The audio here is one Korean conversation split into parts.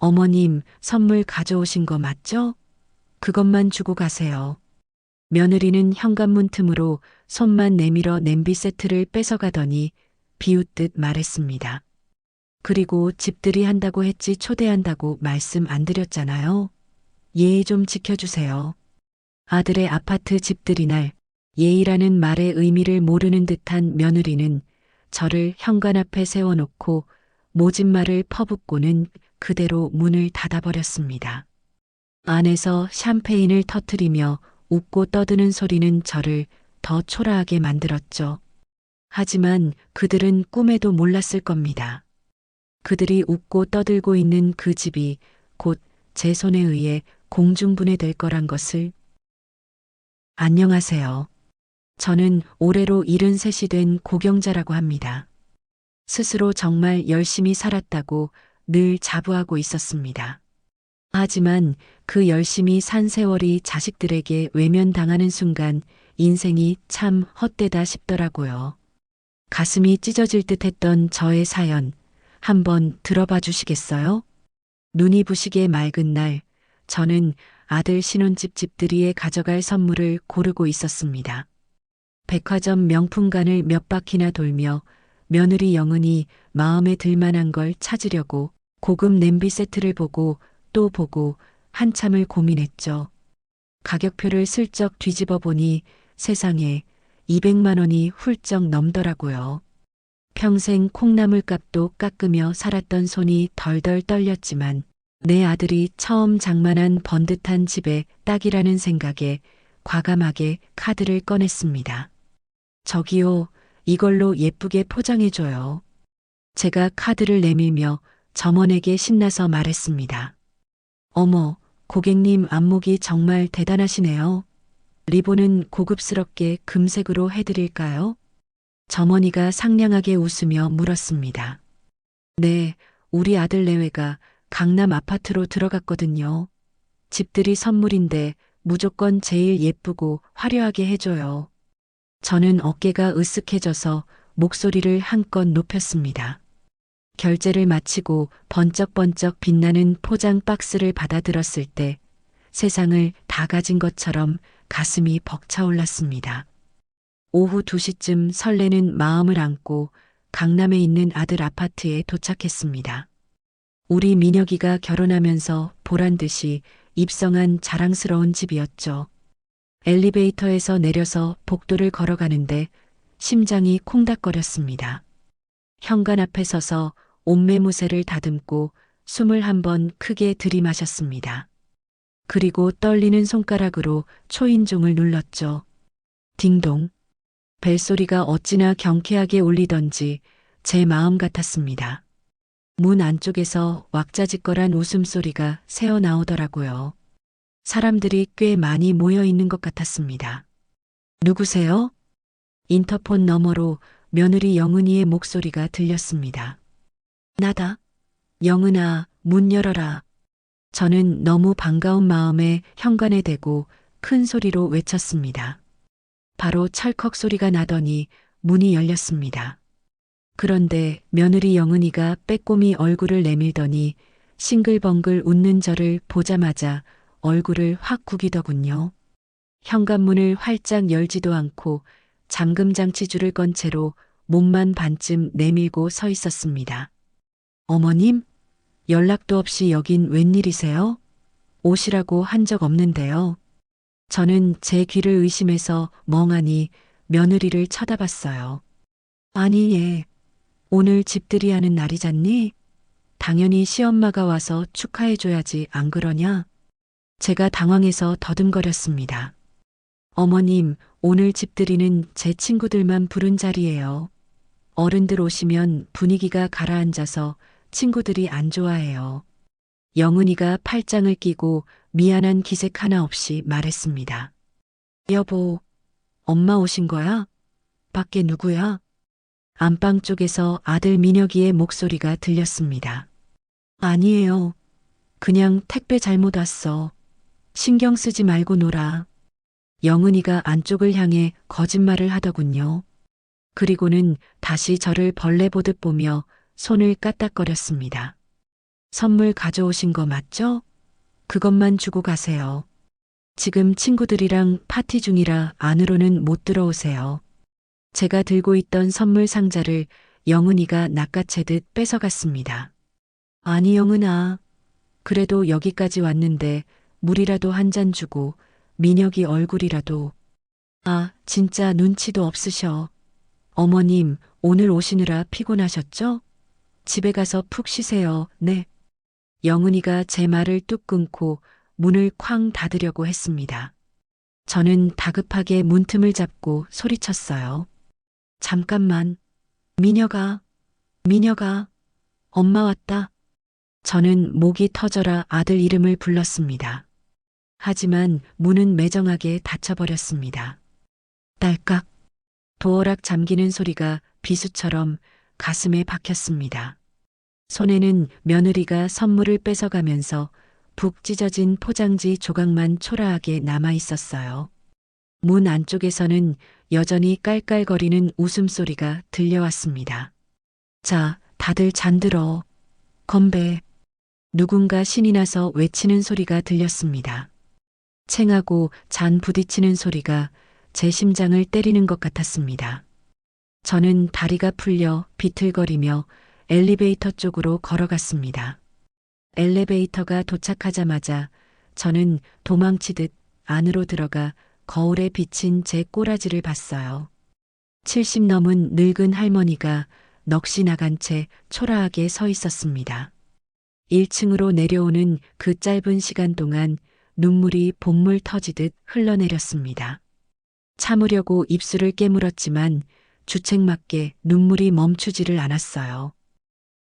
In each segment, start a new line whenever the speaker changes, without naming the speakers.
어머님, 선물 가져오신 거 맞죠? 그것만 주고 가세요. 며느리는 현관문 틈으로 손만 내밀어 냄비 세트를 뺏어가더니 비웃듯 말했습니다. 그리고 집들이 한다고 했지 초대한다고 말씀 안 드렸잖아요. 예의 좀 지켜주세요. 아들의 아파트 집들이 날 예의라는 말의 의미를 모르는 듯한 며느리는 저를 현관 앞에 세워놓고 모진말을 퍼붓고는 그대로 문을 닫아버렸습니다. 안에서 샴페인을 터뜨리며 웃고 떠드는 소리는 저를 더 초라하게 만들었죠. 하지만 그들은 꿈에도 몰랐을 겁니다. 그들이 웃고 떠들고 있는 그 집이 곧 제 손에 의해 공중분해될 거란 것을. 안녕하세요. 저는 올해로 73이 된 고경자라고 합니다. 스스로 정말 열심히 살았다고 늘 자부하고 있었습니다. 하지만 그 열심히 산 세월이 자식들에게 외면당하는 순간 인생이 참 헛되다 싶더라고요. 가슴이 찢어질 듯 했던 저의 사연 한번 들어봐 주시겠어요? 눈이 부시게 맑은 날 저는 아들 신혼집 집들이에 가져갈 선물을 고르고 있었습니다. 백화점 명품관을 몇 바퀴나 돌며 며느리 영은이 마음에 들만한 걸 찾으려고 고급 냄비 세트를 보고 또 보고 한참을 고민했죠. 가격표를 슬쩍 뒤집어 보니 세상에 200만 원이 훌쩍 넘더라고요. 평생 콩나물 값도 깎으며 살았던 손이 덜덜 떨렸지만 내 아들이 처음 장만한 번듯한 집에 딱이라는 생각에 과감하게 카드를 꺼냈습니다. 저기요, 이걸로 예쁘게 포장해줘요. 제가 카드를 내밀며 점원에게 신나서 말했습니다. 어머, 고객님 안목이 정말 대단하시네요. 리본은 고급스럽게 금색으로 해드릴까요? 점원이가 상냥하게 웃으며 물었습니다. 네, 우리 아들 내외가 강남 아파트로 들어갔거든요. 집들이 선물인데 무조건 제일 예쁘고 화려하게 해줘요. 저는 어깨가 으쓱해져서 목소리를 한껏 높였습니다. 결제를 마치고 번쩍번쩍 빛나는 포장 박스를 받아들었을 때 세상을 다 가진 것처럼 가슴이 벅차올랐습니다. 오후 2시쯤 설레는 마음을 안고 강남에 있는 아들 아파트에 도착했습니다. 우리 민혁이가 결혼하면서 보란듯이 입성한 자랑스러운 집이었죠. 엘리베이터에서 내려서 복도를 걸어가는데 심장이 콩닥거렸습니다. 현관 앞에 서서 옷매무새를 다듬고 숨을 한번 크게 들이마셨습니다. 그리고 떨리는 손가락으로 초인종을 눌렀죠. 딩동. 벨소리가 어찌나 경쾌하게 울리던지 제 마음 같았습니다. 문 안쪽에서 왁자지껄한 웃음소리가 새어나오더라고요. 사람들이 꽤 많이 모여 있는 것 같았습니다. 누구세요? 인터폰 너머로 며느리 영은이의 목소리가 들렸습니다. 나다. 영은아, 문 열어라. 저는 너무 반가운 마음에 현관에 대고 큰 소리로 외쳤습니다. 바로 찰컥 소리가 나더니 문이 열렸습니다. 그런데 며느리 영은이가 빼꼼히 얼굴을 내밀더니 싱글벙글 웃는 저를 보자마자 얼굴을 확 구기더군요. 현관문을 활짝 열지도 않고 잠금장치줄을 건 채로 몸만 반쯤 내밀고 서 있었습니다. 어머님? 연락도 없이 여긴 웬일이세요? 오시라고 한 적 없는데요. 저는 제 귀를 의심해서 멍하니 며느리를 쳐다봤어요. 아니, 얘, 오늘 집들이 하는 날이잖니? 당연히 시엄마가 와서 축하해줘야지 안 그러냐? 제가 당황해서 더듬거렸습니다. 어머님, 오늘 집들이는 제 친구들만 부른 자리예요. 어른들 오시면 분위기가 가라앉아서 친구들이 안 좋아해요. 영은이가 팔짱을 끼고 미안한 기색 하나 없이 말했습니다. 여보, 엄마 오신 거야? 밖에 누구야? 안방 쪽에서 아들 민혁이의 목소리가 들렸습니다. 아니에요. 그냥 택배 잘못 왔어. 신경 쓰지 말고 놀아. 영은이가 안쪽을 향해 거짓말을 하더군요. 그리고는 다시 저를 벌레 보듯 보며 손을 까딱거렸습니다. 선물 가져오신 거 맞죠? 그것만 주고 가세요. 지금 친구들이랑 파티 중이라 안으로는 못 들어오세요. 제가 들고 있던 선물 상자를 영은이가 낚아채듯 뺏어갔습니다. 아니 영은아, 그래도 여기까지 왔는데 물이라도 한 잔 주고 민혁이 얼굴이라도. 아, 진짜 눈치도 없으셔. 어머님, 오늘 오시느라 피곤하셨죠? 집에 가서 푹 쉬세요. 네. 영은이가 제 말을 뚝 끊고 문을 쾅 닫으려고 했습니다. 저는 다급하게 문틈을 잡고 소리쳤어요. 잠깐만. 민혁아, 민혁아, 엄마 왔다. 저는 목이 터져라 아들 이름을 불렀습니다. 하지만 문은 매정하게 닫혀버렸습니다. 딸깍, 도어락 잠기는 소리가 비수처럼 가슴에 박혔습니다. 손에는 며느리가 선물을 뺏어가면서 북 찢어진 포장지 조각만 초라하게 남아 있었어요. 문 안쪽에서는 여전히 깔깔거리는 웃음소리가 들려왔습니다. 자, 다들 잠들어. 건배. 누군가 신이 나서 외치는 소리가 들렸습니다. 챙하고 잔 부딪히는 소리가 제 심장을 때리는 것 같았습니다. 저는 다리가 풀려 비틀거리며 엘리베이터 쪽으로 걸어갔습니다. 엘리베이터가 도착하자마자 저는 도망치듯 안으로 들어가 거울에 비친 제 꼬라지를 봤어요. 70 넘은 늙은 할머니가 넋이 나간 채 초라하게 서 있었습니다. 1층으로 내려오는 그 짧은 시간 동안 눈물이 본물 터지듯 흘러내렸습니다. 참으려고 입술을 깨물었지만 주책맞게 눈물이 멈추지를 않았어요.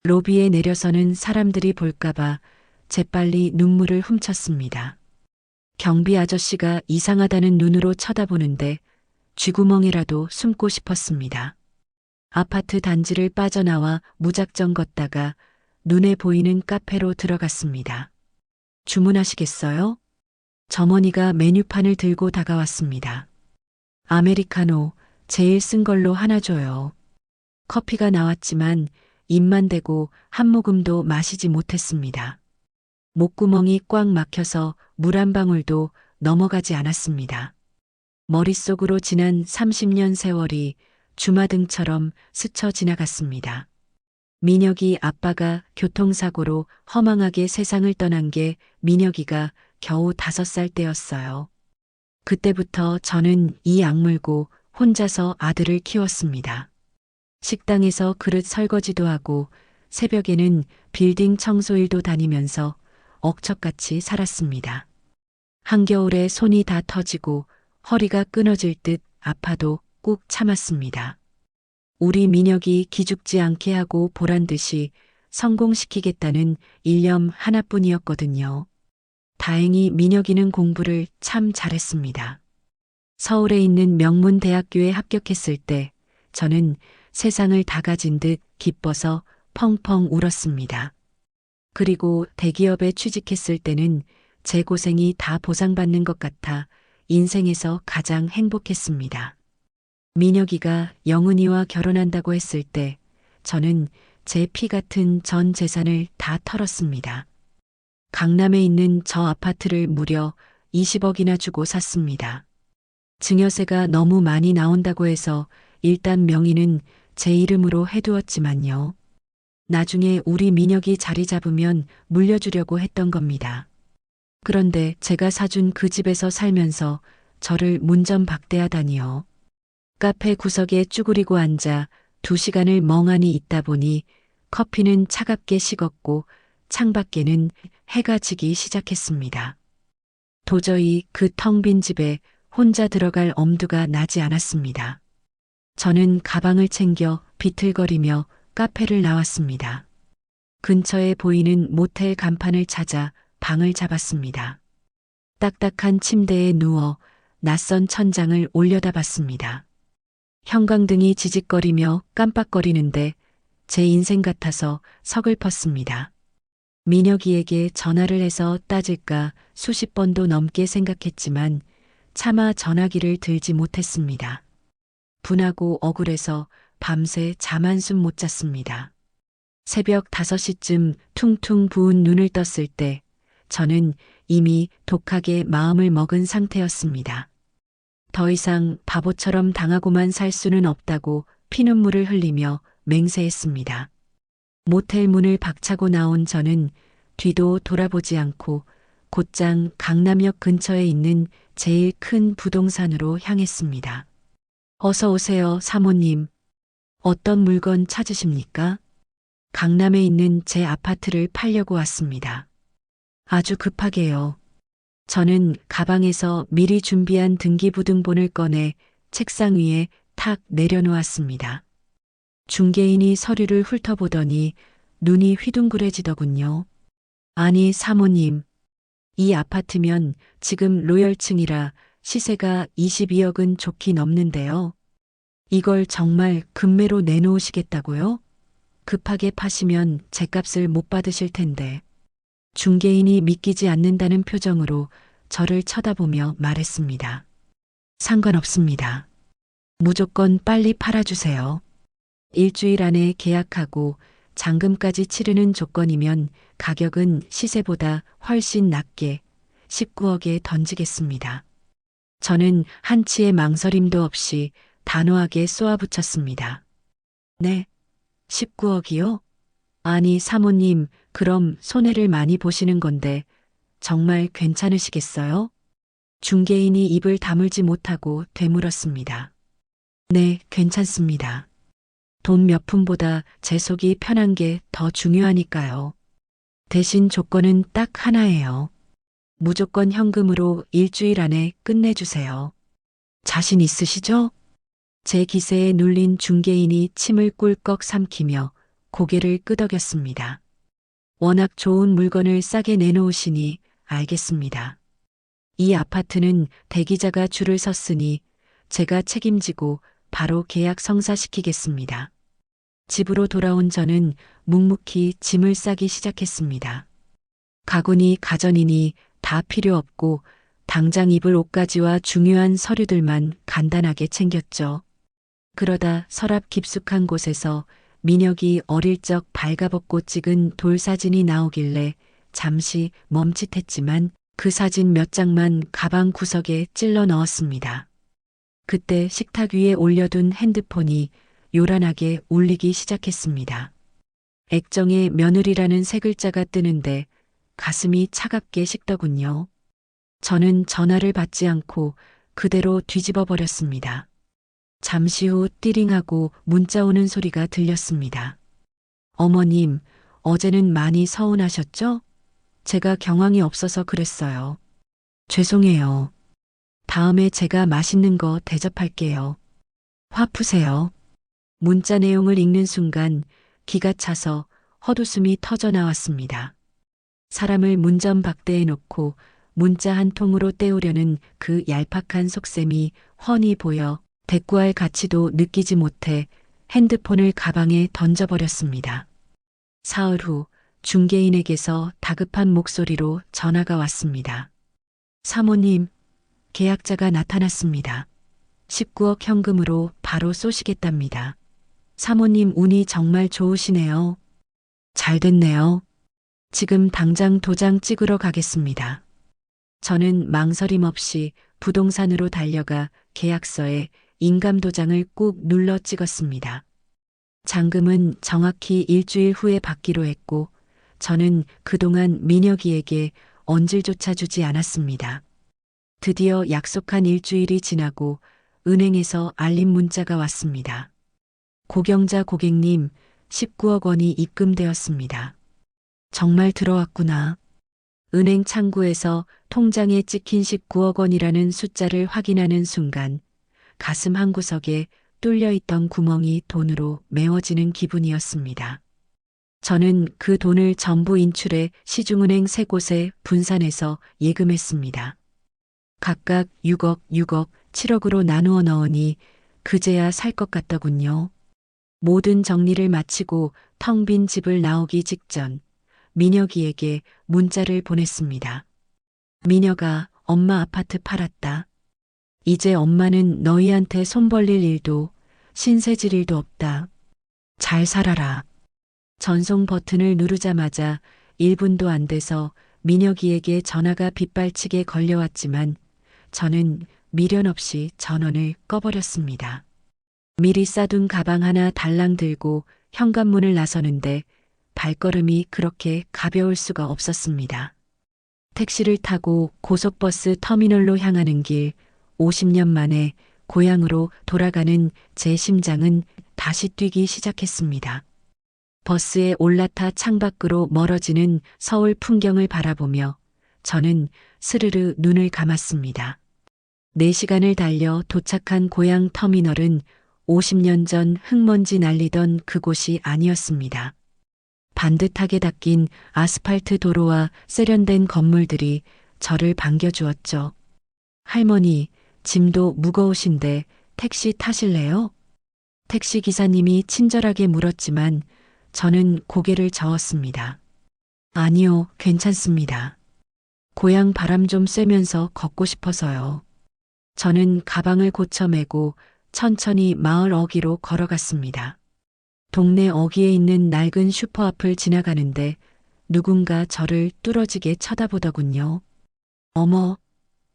로비에 내려서는 사람들이 볼까봐 재빨리 눈물을 훔쳤습니다. 경비 아저씨가 이상하다는 눈으로 쳐다보는데 쥐구멍이라도 숨고 싶었습니다. 아파트 단지를 빠져나와 무작정 걷다가 눈에 보이는 카페로 들어갔습니다. 주문하시겠어요? 점원이가 메뉴판을 들고 다가왔습니다. 아메리카노 제일 쓴 걸로 하나 줘요. 커피가 나왔지만 입만 대고 한 모금도 마시지 못했습니다. 목구멍이 꽉 막혀서 물 한 방울도 넘어가지 않았습니다. 머릿속으로 지난 30년 세월이 주마등처럼 스쳐 지나갔습니다. 민혁이 아빠가 교통사고로 허망하게 세상을 떠난 게 민혁이가 겨우 5살 때였어요. 그때부터 저는 이 악물고 혼자서 아들을 키웠습니다. 식당에서 그릇 설거지도 하고 새벽에는 빌딩 청소일도 다니면서 억척같이 살았습니다. 한겨울에 손이 다 터지고 허리가 끊어질 듯 아파도 꾹 참았습니다. 우리 민혁이 기죽지 않게 하고 보란 듯이 성공시키겠다는 일념 하나뿐이었거든요. 다행히 민혁이는 공부를 참 잘했습니다. 서울에 있는 명문대학교에 합격했을 때 저는 세상을 다 가진 듯 기뻐서 펑펑 울었습니다. 그리고 대기업에 취직했을 때는 제 고생이 다 보상받는 것 같아 인생에서 가장 행복했습니다. 민혁이가 영은이와 결혼한다고 했을 때 저는 제 피 같은 전 재산을 다 털었습니다. 강남에 있는 저 아파트를 무려 20억이나 주고 샀습니다. 증여세가 너무 많이 나온다고 해서 일단 명의는 제 이름으로 해두었지만요. 나중에 우리 민혁이 자리 잡으면 물려주려고 했던 겁니다. 그런데 제가 사준 그 집에서 살면서 저를 문전박대하다니요. 카페 구석에 쭈그리고 앉아 2시간을 멍하니 있다 보니 커피는 차갑게 식었고 창밖에는 해가 지기 시작했습니다. 도저히 그 텅 빈 집에 혼자 들어갈 엄두가 나지 않았습니다. 저는 가방을 챙겨 비틀거리며 카페를 나왔습니다. 근처에 보이는 모텔 간판을 찾아 방을 잡았습니다. 딱딱한 침대에 누워 낯선 천장을 올려다봤습니다. 형광등이 지직거리며 깜빡거리는데 제 인생 같아서 서글펐습니다. 민혁이에게 전화를 해서 따질까 수십 번도 넘게 생각했지만 차마 전화기를 들지 못했습니다. 분하고 억울해서 밤새 잠 한숨 못 잤습니다. 새벽 5시쯤 퉁퉁 부은 눈을 떴을 때 저는 이미 독하게 마음을 먹은 상태였습니다. 더 이상 바보처럼 당하고만 살 수는 없다고 피눈물을 흘리며 맹세했습니다. 모텔 문을 박차고 나온 저는 뒤도 돌아보지 않고 곧장 강남역 근처에 있는 제일 큰 부동산으로 향했습니다. 어서 오세요, 사모님. 어떤 물건 찾으십니까? 강남에 있는 제 아파트를 팔려고 왔습니다. 아주 급하게요. 저는 가방에서 미리 준비한 등기부등본을 꺼내 책상 위에 탁 내려놓았습니다. 중개인이 서류를 훑어보더니 눈이 휘둥그레지더군요. 아니, 사모님. 이 아파트면 지금 로열층이라 시세가 22억은 좋게 넘는데요. 이걸 정말 금매로 내놓으시겠다고요? 급하게 파시면 제값을 못 받으실 텐데. 중개인이 믿기지 않는다는 표정으로 저를 쳐다보며 말했습니다. 상관없습니다. 무조건 빨리 팔아주세요. 일주일 안에 계약하고 잔금까지 치르는 조건이면 가격은 시세보다 훨씬 낮게 19억에 던지겠습니다. 저는 한치의 망설임도 없이 단호하게 쏘아붙였습니다. 네, 19억이요? 아니, 사모님, 그럼 손해를 많이 보시는 건데 정말 괜찮으시겠어요? 중개인이 입을 다물지 못하고 되물었습니다. 네, 괜찮습니다. 돈 몇 푼보다 제 속이 편한 게 더 중요하니까요. 대신 조건은 딱 하나예요. 무조건 현금으로 일주일 안에 끝내주세요. 자신 있으시죠? 제 기세에 눌린 중개인이 침을 꿀꺽 삼키며 고개를 끄덕였습니다. 워낙 좋은 물건을 싸게 내놓으시니 알겠습니다. 이 아파트는 대기자가 줄을 섰으니 제가 책임지고 바로 계약 성사시키겠습니다. 집으로 돌아온 저는 묵묵히 짐을 싸기 시작했습니다. 가구니 가전이니 다 필요 없고 당장 입을 옷가지와 중요한 서류들만 간단하게 챙겼죠. 그러다 서랍 깊숙한 곳에서 민혁이 어릴 적 발가벗고 찍은 돌 사진이 나오길래 잠시 멈칫했지만 그 사진 몇 장만 가방 구석에 찔러 넣었습니다. 그때 식탁 위에 올려둔 핸드폰이 요란하게 울리기 시작했습니다. 액정에 며느리라는 세 글자가 뜨는데 가슴이 차갑게 식더군요. 저는 전화를 받지 않고 그대로 뒤집어 버렸습니다. 잠시 후 띠링하고 문자 오는 소리가 들렸습니다. 어머님, 어제는 많이 서운하셨죠? 제가 경황이 없어서 그랬어요. 죄송해요. 다음에 제가 맛있는 거 대접할게요. 화 푸세요. 문자 내용을 읽는 순간 기가 차서 헛웃음이 터져 나왔습니다. 사람을 문전박대해 놓고 문자 한 통으로 때우려는 그 얄팍한 속셈이 훤히 보여 대꾸할 가치도 느끼지 못해 핸드폰을 가방에 던져버렸습니다. 사흘 후 중개인에게서 다급한 목소리로 전화가 왔습니다. 사모님, 계약자가 나타났습니다. 19억 현금으로 바로 쏘시겠답니다. 사모님 운이 정말 좋으시네요. 잘 됐네요. 지금 당장 도장 찍으러 가겠습니다. 저는 망설임 없이 부동산으로 달려가 계약서에 인감도장을 꾹 눌러 찍었습니다. 잔금은 정확히 일주일 후에 받기로 했고 저는 그동안 민혁이에게 언질조차 주지 않았습니다. 드디어 약속한 일주일이 지나고 은행에서 알림 문자가 왔습니다. 고경자 고객님, 19억 원이 입금되었습니다. 정말 들어왔구나. 은행 창구에서 통장에 찍힌 19억 원이라는 숫자를 확인하는 순간 가슴 한구석에 뚫려있던 구멍이 돈으로 메워지는 기분이었습니다. 저는 그 돈을 전부 인출해 시중은행 3곳에 분산해서 예금했습니다. 각각 6억, 6억, 7억으로 나누어 넣으니 그제야 살 것 같더군요. 모든 정리를 마치고 텅 빈 집을 나오기 직전 민혁이에게 문자를 보냈습니다. 민혁아, 엄마 아파트 팔았다. 이제 엄마는 너희한테 손 벌릴 일도 신세 질 일도 없다. 잘 살아라. 전송 버튼을 누르자마자 1분도 안 돼서 민혁이에게 전화가 빗발치게 걸려왔지만 저는 미련 없이 전원을 꺼버렸습니다. 미리 싸둔 가방 하나 달랑 들고 현관문을 나서는데 발걸음이 그렇게 가벼울 수가 없었습니다. 택시를 타고 고속버스 터미널로 향하는 길, 50년 만에 고향으로 돌아가는 제 심장은 다시 뛰기 시작했습니다. 버스에 올라타 창밖으로 멀어지는 서울 풍경을 바라보며 저는 스르르 눈을 감았습니다. 4시간을 달려 도착한 고향 터미널은 50년 전 흙먼지 날리던 그곳이 아니었습니다. 반듯하게 닦인 아스팔트 도로와 세련된 건물들이 저를 반겨주었죠. 할머니, 짐도 무거우신데 택시 타실래요? 택시 기사님이 친절하게 물었지만 저는 고개를 저었습니다. 아니요, 괜찮습니다. 고향 바람 좀 쐬면서 걷고 싶어서요. 저는 가방을 고쳐 메고 천천히 마을 어귀로 걸어갔습니다. 동네 어귀에 있는 낡은 슈퍼 앞을 지나가는데 누군가 저를 뚫어지게 쳐다보더군요. 어머,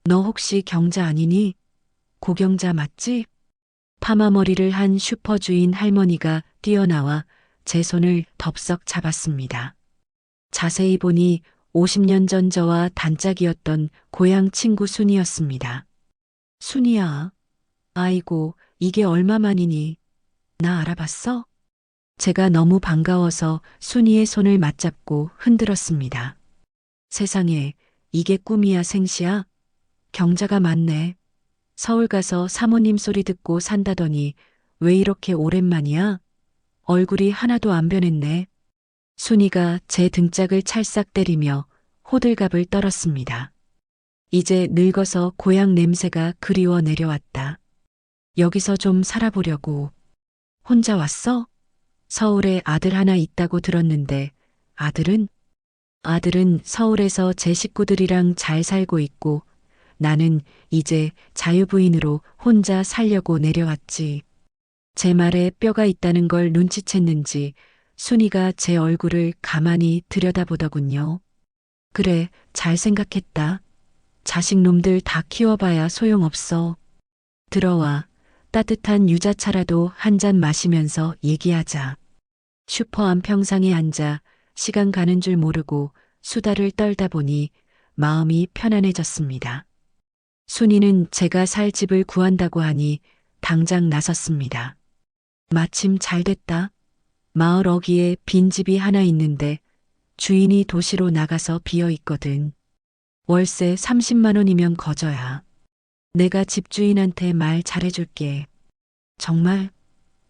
너 혹시 경자 아니니? 고경자 맞지? 파마머리를 한 슈퍼 주인 할머니가 뛰어나와 제 손을 덥석 잡았습니다. 자세히 보니 50년 전 저와 단짝이었던 고향 친구 순이었습니다. 순이야. 아이고, 이게 얼마만이니? 나 알아봤어? 제가 너무 반가워서 순이의 손을 맞잡고 흔들었습니다. 세상에, 이게 꿈이야 생시야? 경자가 맞네. 서울 가서 사모님 소리 듣고 산다더니 왜 이렇게 오랜만이야? 얼굴이 하나도 안 변했네. 순이가 제 등짝을 찰싹 때리며 호들갑을 떨었습니다. 이제 늙어서 고향 냄새가 그리워 내려왔다. 여기서 좀 살아보려고. 혼자 왔어? 서울에 아들 하나 있다고 들었는데 아들은? 아들은 서울에서 제 식구들이랑 잘 살고 있고 나는 이제 자유부인으로 혼자 살려고 내려왔지. 제 말에 뼈가 있다는 걸 눈치챘는지 순이가 제 얼굴을 가만히 들여다보더군요. 그래, 잘 생각했다. 자식놈들 다 키워봐야 소용없어. 들어와. 따뜻한 유자차라도 한 잔 마시면서 얘기하자. 슈퍼 안 평상에 앉아 시간 가는 줄 모르고 수다를 떨다 보니 마음이 편안해졌습니다. 순이는 제가 살 집을 구한다고 하니 당장 나섰습니다. 마침 잘 됐다. 마을 어귀에 빈 집이 하나 있는데 주인이 도시로 나가서 비어 있거든. 월세 30만 원이면 거저야. 내가 집주인한테 말 잘해줄게. 정말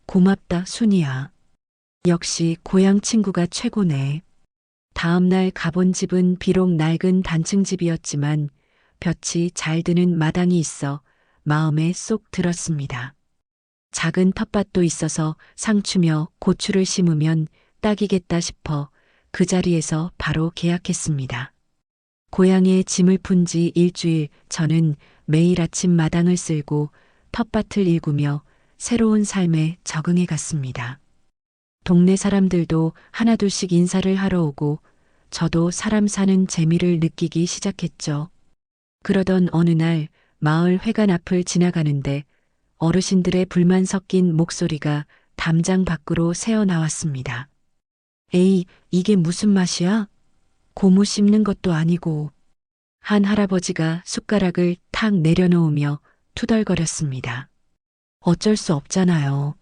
고맙다, 순이야. 역시 고향 친구가 최고네. 다음날 가본 집은 비록 낡은 단층 집이었지만 볕이 잘 드는 마당이 있어 마음에 쏙 들었습니다. 작은 텃밭도 있어서 상추며 고추를 심으면 딱이겠다 싶어 그 자리에서 바로 계약했습니다. 고향에 짐을 푼 지 일주일 저는 매일 아침 마당을 쓸고 텃밭을 일구며 새로운 삶에 적응해 갔습니다. 동네 사람들도 하나둘씩 인사를 하러 오고 저도 사람 사는 재미를 느끼기 시작했죠. 그러던 어느 날 마을 회관 앞을 지나가는데 어르신들의 불만 섞인 목소리가 담장 밖으로 새어 나왔습니다. 에이, 이게 무슨 맛이야? 고무 씹는 것도 아니고. 한 할아버지가 숟가락을 탁 내려놓으며 투덜거렸습니다. 어쩔 수 없잖아요.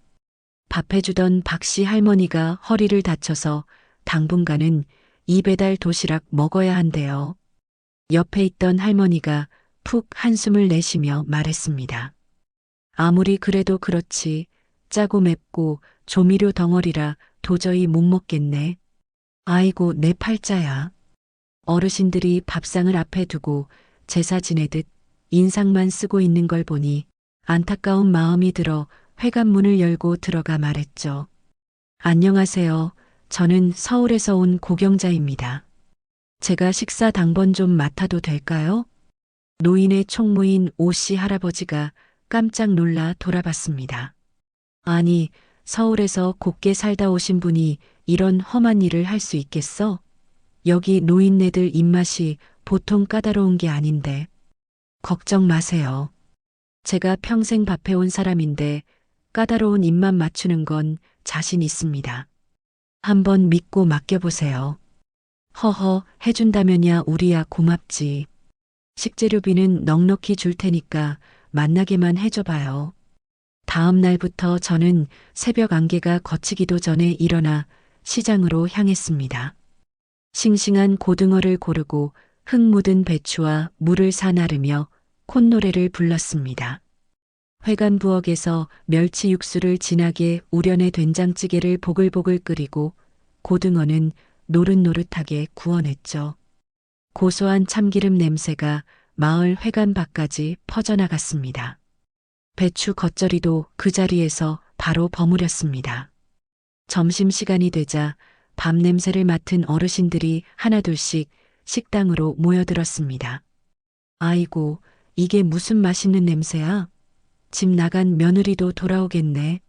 밥해주던 박씨 할머니가 허리를 다쳐서 당분간은 이 배달 도시락 먹어야 한대요. 옆에 있던 할머니가 푹 한숨을 내쉬며 말했습니다. 아무리 그래도 그렇지 짜고 맵고 조미료 덩어리라 도저히 못 먹겠네. 아이고 내 팔자야. 어르신들이 밥상을 앞에 두고 제사 지내듯 인상만 쓰고 있는 걸 보니 안타까운 마음이 들어 회관문을 열고 들어가 말했죠. 안녕하세요. 저는 서울에서 온 고경자입니다. 제가 식사 당번 좀 맡아도 될까요? 노인의 총무인 오씨 할아버지가 깜짝 놀라 돌아봤습니다. 아니, 서울에서 곱게 살다 오신 분이 이런 험한 일을 할 수 있겠어? 여기 노인네들 입맛이 보통 까다로운 게 아닌데. 걱정 마세요. 제가 평생 밥해온 사람인데 까다로운 입만 맞추는 건 자신 있습니다. 한번 믿고 맡겨보세요. 허허, 해준다면야 우리야 고맙지. 식재료비는 넉넉히 줄 테니까 만나게만 해줘봐요. 다음 날부터 저는 새벽 안개가 걷히기도 전에 일어나 시장으로 향했습니다. 싱싱한 고등어를 고르고 흙 묻은 배추와 물을 사 나르며 콧노래를 불렀습니다. 회관 부엌에서 멸치 육수를 진하게 우려내 된장찌개를 보글보글 끓이고 고등어는 노릇노릇하게 구워냈죠. 고소한 참기름 냄새가 마을 회관 밖까지 퍼져나갔습니다. 배추 겉절이도 그 자리에서 바로 버무렸습니다. 점심시간이 되자 밥 냄새를 맡은 어르신들이 하나둘씩 식당으로 모여들었습니다. 아이고, 이게 무슨 맛있는 냄새야? 집 나간 며느리도 돌아오겠네.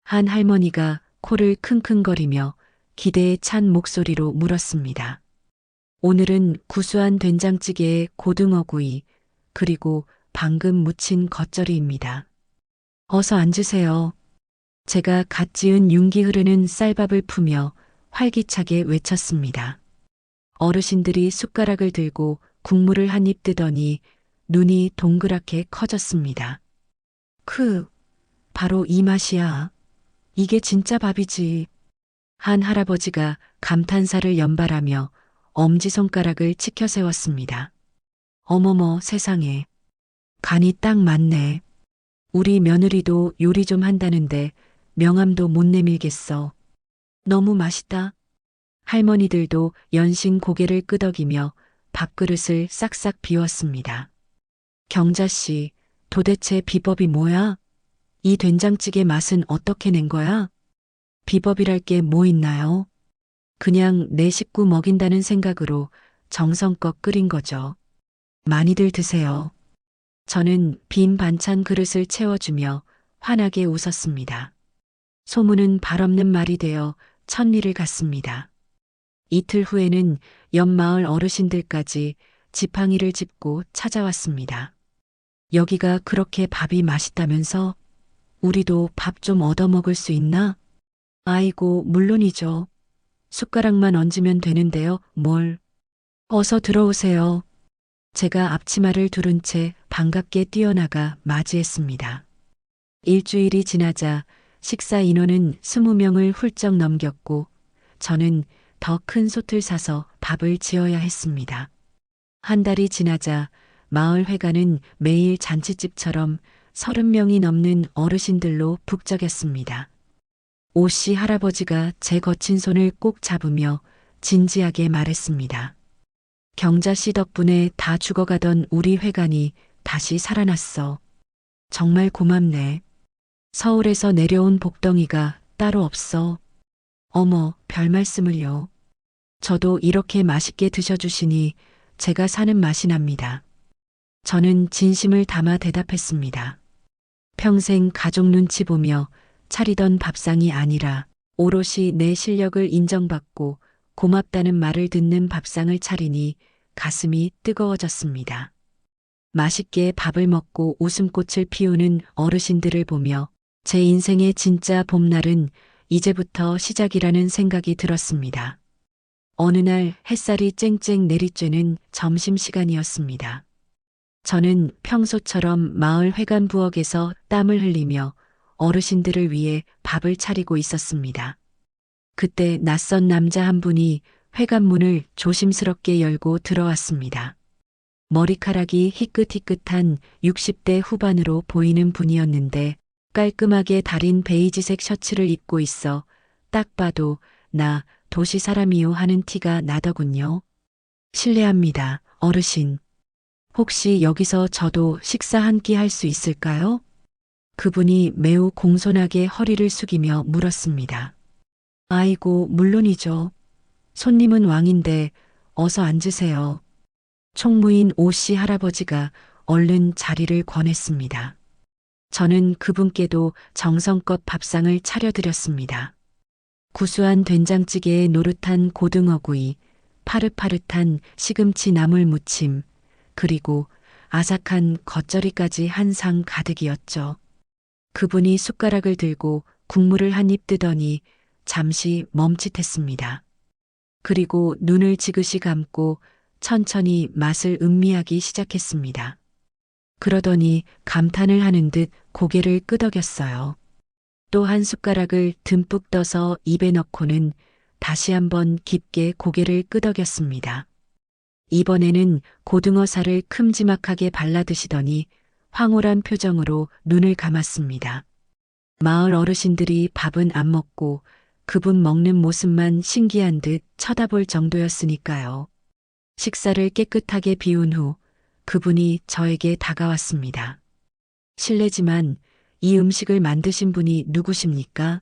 한 할머니가 코를 킁킁거리며 기대에 찬 목소리로 물었습니다. 오늘은 구수한 된장찌개에 고등어구이, 그리고 방금 무친 겉절이입니다. 어서 앉으세요. 제가 갓 지은 윤기 흐르는 쌀밥을 푸며 활기차게 외쳤습니다. 어르신들이 숟가락을 들고 국물을 한 입 뜨더니 눈이 동그랗게 커졌습니다. 바로 이 맛이야. 이게 진짜 밥이지. 한 할아버지가 감탄사를 연발하며 엄지손가락을 치켜 세웠습니다. 어머머 세상에. 간이 딱 맞네. 우리 며느리도 요리 좀 한다는데 명함도 못 내밀겠어. 너무 맛있다. 할머니들도 연신 고개를 끄덕이며 밥그릇을 싹싹 비웠습니다. 경자씨, 도대체 비법이 뭐야? 이 된장찌개 맛은 어떻게 낸 거야? 비법이랄 게 뭐 있나요? 그냥 내 식구 먹인다는 생각으로 정성껏 끓인 거죠. 많이들 드세요. 저는 빈 반찬 그릇을 채워주며 환하게 웃었습니다. 소문은 발없는 말이 되어 천리를 갔습니다. 이틀 후에는 옆마을 어르신들까지 지팡이를 짚고 찾아왔습니다. 여기가 그렇게 밥이 맛있다면서? 우리도 밥 좀 얻어먹을 수 있나? 아이고, 물론이죠. 숟가락만 얹으면 되는데요, 뭘. 어서 들어오세요. 제가 앞치마를 두른 채 반갑게 뛰어나가 맞이했습니다. 일주일이 지나자 식사 인원은 20명을 훌쩍 넘겼고 저는 더 큰 솥을 사서 밥을 지어야 했습니다. 한 달이 지나자 마을 회관은 매일 잔치집처럼 30명이 넘는 어르신들로 북적였습니다. 오씨 할아버지가 제 거친 손을 꼭 잡으며 진지하게 말했습니다. 경자씨 덕분에 다 죽어가던 우리 회관이 다시 살아났어. 정말 고맙네. 서울에서 내려온 복덩이가 따로 없어. 어머, 별 말씀을요. 저도 이렇게 맛있게 드셔주시니 제가 사는 맛이 납니다. 저는 진심을 담아 대답했습니다. 평생 가족 눈치 보며 차리던 밥상이 아니라 오롯이 내 실력을 인정받고 고맙다는 말을 듣는 밥상을 차리니 가슴이 뜨거워졌습니다. 맛있게 밥을 먹고 웃음꽃을 피우는 어르신들을 보며 제 인생의 진짜 봄날은 이제부터 시작이라는 생각이 들었습니다. 어느 날 햇살이 쨍쨍 내리쬐는 점심시간이었습니다. 저는 평소처럼 마을 회관 부엌에서 땀을 흘리며 어르신들을 위해 밥을 차리고 있었습니다. 그때 낯선 남자 한 분이 회관 문을 조심스럽게 열고 들어왔습니다. 머리카락이 희끗희끗한 60대 후반으로 보이는 분이었는데 깔끔하게 다린 베이지색 셔츠를 입고 있어 딱 봐도 나 도시 사람이요 하는 티가 나더군요. 실례합니다, 어르신. 혹시 여기서 저도 식사 한 끼 할 수 있을까요? 그분이 매우 공손하게 허리를 숙이며 물었습니다. 아이고, 물론이죠. 손님은 왕인데 어서 앉으세요. 총무인 오씨 할아버지가 얼른 자리를 권했습니다. 저는 그분께도 정성껏 밥상을 차려드렸습니다. 구수한 된장찌개에 노릇한 고등어구이, 파릇파릇한 시금치 나물 무침, 그리고 아삭한 겉절이까지 한 상 가득이었죠. 그분이 숟가락을 들고 국물을 한 입 뜨더니 잠시 멈칫했습니다. 그리고 눈을 지그시 감고 천천히 맛을 음미하기 시작했습니다. 그러더니 감탄을 하는 듯 고개를 끄덕였어요. 또 한 숟가락을 듬뿍 떠서 입에 넣고는 다시 한번 깊게 고개를 끄덕였습니다. 이번에는 고등어 살을 큼지막하게 발라 드시더니 황홀한 표정으로 눈을 감았습니다. 마을 어르신들이 밥은 안 먹고 그분 먹는 모습만 신기한 듯 쳐다볼 정도였으니까요. 식사를 깨끗하게 비운 후 그분이 저에게 다가왔습니다. 실례지만 이 음식을 만드신 분이 누구십니까?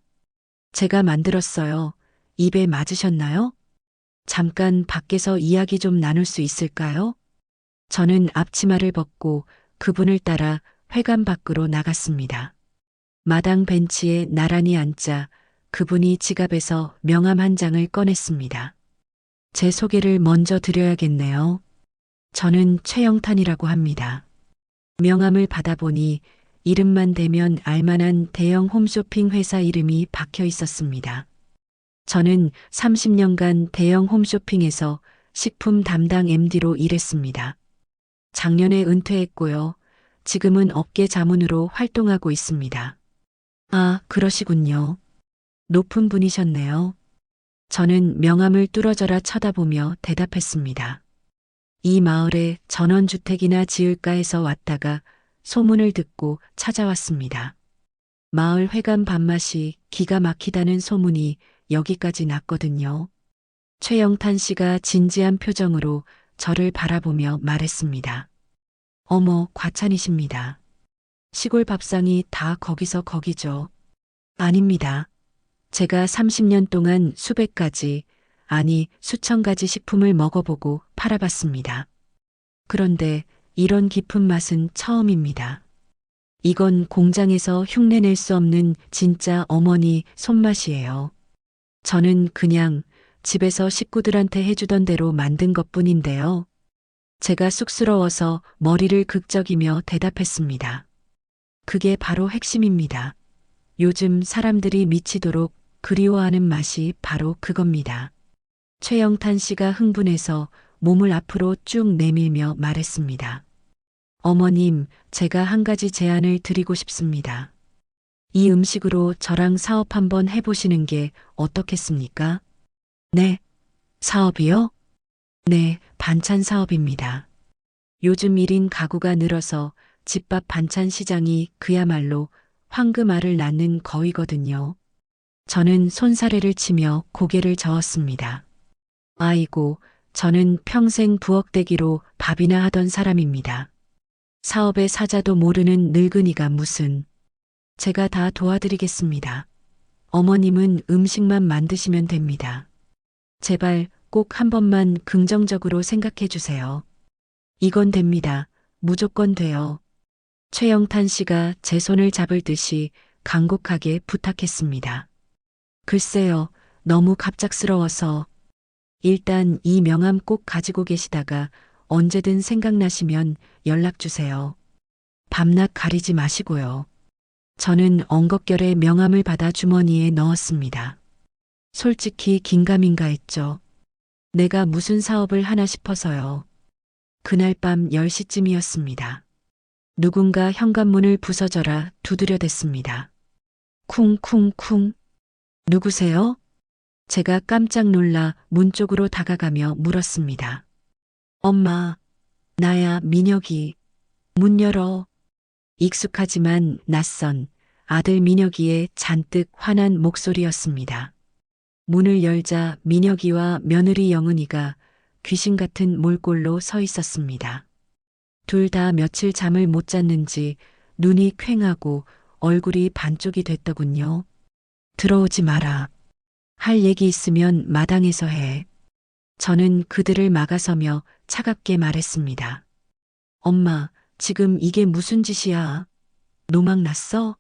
제가 만들었어요. 입에 맞으셨나요? 잠깐 밖에서 이야기 좀 나눌 수 있을까요? 저는 앞치마를 벗고 그분을 따라 회관 밖으로 나갔습니다. 마당 벤치에 나란히 앉자 그분이 지갑에서 명함 한 장을 꺼냈습니다. 제 소개를 먼저 드려야겠네요. 저는 최영탄이라고 합니다. 명함을 받아보니 이름만 대면 알만한 대형 홈쇼핑 회사 이름이 박혀 있었습니다. 저는 30년간 대형 홈쇼핑에서 식품 담당 MD로 일했습니다. 작년에 은퇴했고요. 지금은 업계 자문으로 활동하고 있습니다. 아, 그러시군요. 높은 분이셨네요. 저는 명함을 뚫어져라 쳐다보며 대답했습니다. 이 마을에 전원주택이나 지을까 해서 왔다가 소문을 듣고 찾아왔습니다. 마을 회관 밥맛이 기가 막히다는 소문이 여기까지 났거든요. 최영탄 씨가 진지한 표정으로 저를 바라보며 말했습니다. 어머, 과찬이십니다. 시골 밥상이 다 거기서 아닙니다. 제가 30년 동안 수백 가지, 아니 수천 가지 식품을 먹어보고 팔아봤습니다. 그런데 이런 깊은 맛은 처음입니다. 이건 공장에서 흉내낼 수 없는 진짜 어머니 손맛이에요. 저는 그냥 집에서 식구들한테 해주던 대로 만든 것뿐인데요. 제가 쑥스러워서 머리를 극적이며 대답했습니다. 그게 바로 핵심입니다. 요즘 사람들이 미치도록 그리워하는 맛이 바로 그겁니다. 최영탄 씨가 흥분해서 몸을 앞으로 쭉 내밀며 말했습니다. 어머님, 제가 한 가지 제안을 드리고 싶습니다. 이 음식으로 저랑 사업 한번 해보시는 게 어떻겠습니까? 네. 사업이요? 네, 반찬 사업입니다. 요즘 1인 가구가 늘어서 집밥 반찬 시장이 그야말로 황금알을 낳는 거위거든요. 저는 손사래를 치며 고개를 저었습니다. 아이고, 저는 평생 부엌대기로 밥이나 하던 사람입니다. 사업의 사자도 모르는 늙은이가 무슨. 제가 다 도와드리겠습니다. 어머님은 음식만 만드시면 됩니다. 제발 꼭 한 번만 긍정적으로 생각해 주세요. 이건 됩니다. 무조건 돼요. 최영탄 씨가 제 손을 잡을 듯이 간곡하게 부탁했습니다. 글쎄요, 너무 갑작스러워서. 일단 이 명함 꼭 가지고 계시다가 언제든 생각나시면 연락 주세요. 밤낮 가리지 마시고요. 저는 엉겁결에 명함을 받아 주머니에 넣었습니다. 솔직히 긴가민가 했죠. 내가 무슨 사업을 하나 싶어서요. 그날 밤 10시쯤이었습니다. 누군가 현관문을 부서져라 두드려댔습니다. 쿵쿵쿵. 누구세요? 제가 깜짝 놀라 문 쪽으로 다가가며 물었습니다. 엄마, 나야 민혁이. 문 열어. 익숙하지만 낯선 아들 민혁이의 잔뜩 화난 목소리였습니다. 문을 열자 민혁이와 며느리 영은이가 귀신 같은 몰골로 서 있었습니다. 둘 다 며칠 잠을 못 잤는지 눈이 퀭하고 얼굴이 반쪽이 됐더군요. 들어오지 마라. 할 얘기 있으면 마당에서 해. 저는 그들을 막아서며 차갑게 말했습니다. 엄마, 지금 이게 무슨 짓이야? 노망 났어?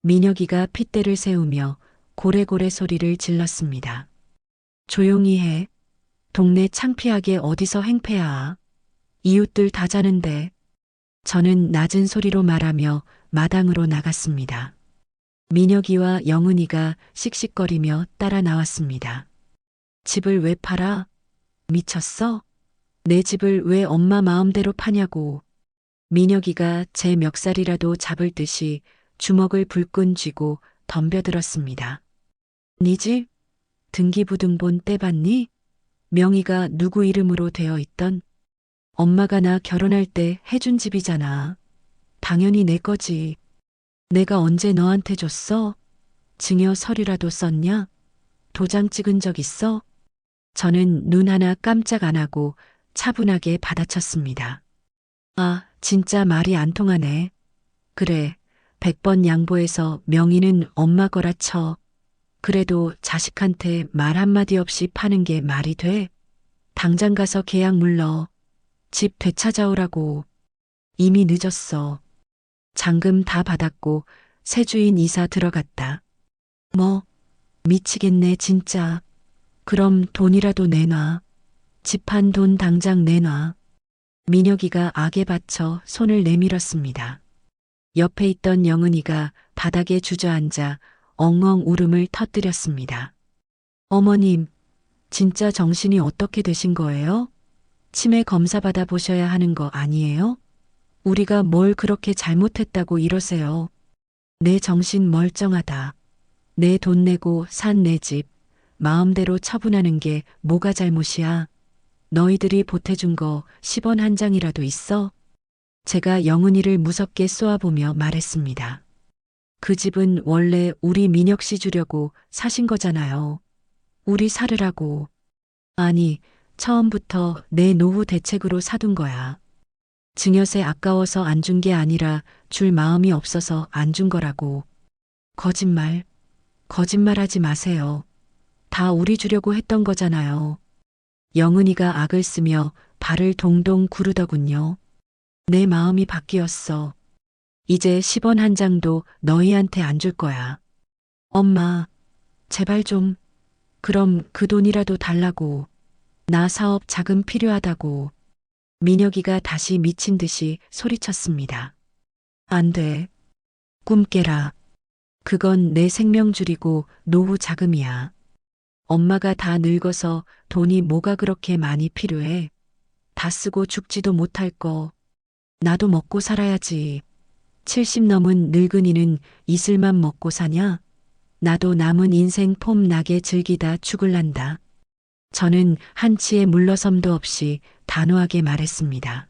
민혁이가 핏대를 세우며 고래고래 소리를 질렀습니다. 조용히 해. 동네 창피하게 어디서 행패야. 이웃들 다 자는데. 저는 낮은 소리로 말하며 마당으로 나갔습니다. 민혁이와 영은이가 씩씩거리며 따라 나왔습니다. 집을 왜 팔아? 미쳤어? 내 집을 왜 엄마 마음대로 파냐고. 민혁이가 제 멱살이라도 잡을 듯이 주먹을 불끈 쥐고 덤벼들었습니다. 네 집? 등기부등본 떼봤니? 명의가 누구 이름으로 되어 있던? 엄마가 나 결혼할 때 해준 집이잖아. 당연히 내 거지. 내가 언제 너한테 줬어? 증여 서류라도 썼냐? 도장 찍은 적 있어? 저는 눈 하나 깜짝 안 하고 차분하게 받아쳤습니다. 아, 진짜 말이 안 통하네. 그래, 100번 양보해서 명의는 엄마 거라 쳐. 그래도 자식한테 말 한마디 없이 파는 게 말이 돼? 당장 가서 계약 물러. 집 되찾아오라고. 이미 늦었어. 잔금 다 받았고 새 주인 이사 들어갔다. 뭐, 미치겠네 진짜. 그럼 돈이라도 내놔. 집 한 돈 당장 내놔. 민혁이가 악에 받쳐 손을 내밀었습니다. 옆에 있던 영은이가 바닥에 주저앉아 엉엉 울음을 터뜨렸습니다. 어머님, 진짜 정신이 어떻게 되신 거예요? 치매 검사 받아 보셔야 하는 거 아니에요? 우리가 뭘 그렇게 잘못했다고 이러세요. 내 정신 멀쩡하다. 내 돈 내고 산 내 집, 마음대로 처분하는 게 뭐가 잘못이야? 너희들이 보태준 거 10원 한 장이라도 있어? 제가 영은이를 무섭게 쏘아보며 말했습니다. 그 집은 원래 우리 민혁 씨 주려고 사신 거잖아요. 우리 사르라고. 아니, 처음부터 내 노후 대책으로 사둔 거야. 증여세 아까워서 안 준 게 아니라 줄 마음이 없어서 안 준 거라고. 거짓말. 거짓말하지 마세요. 다 우리 주려고 했던 거잖아요. 영은이가 악을 쓰며 발을 동동 구르더군요. 내 마음이 바뀌었어. 이제 10원 한 장도 너희한테 안 줄 거야. 엄마, 제발 좀. 그럼 그 돈이라도 달라고. 나 사업 자금 필요하다고. 민혁이가 다시 미친 듯이 소리쳤습니다. 안 돼. 꿈 깨라. 그건 내 생명 줄이고 노후 자금이야. 엄마가 다 늙어서 돈이 뭐가 그렇게 많이 필요해. 다 쓰고 죽지도 못할 거. 나도 먹고 살아야지. 70 넘은 늙은이는 이슬만 먹고 사냐? 나도 남은 인생 폼나게 즐기다 죽을란다. 저는 한치의 물러섬도 없이 단호하게 말했습니다.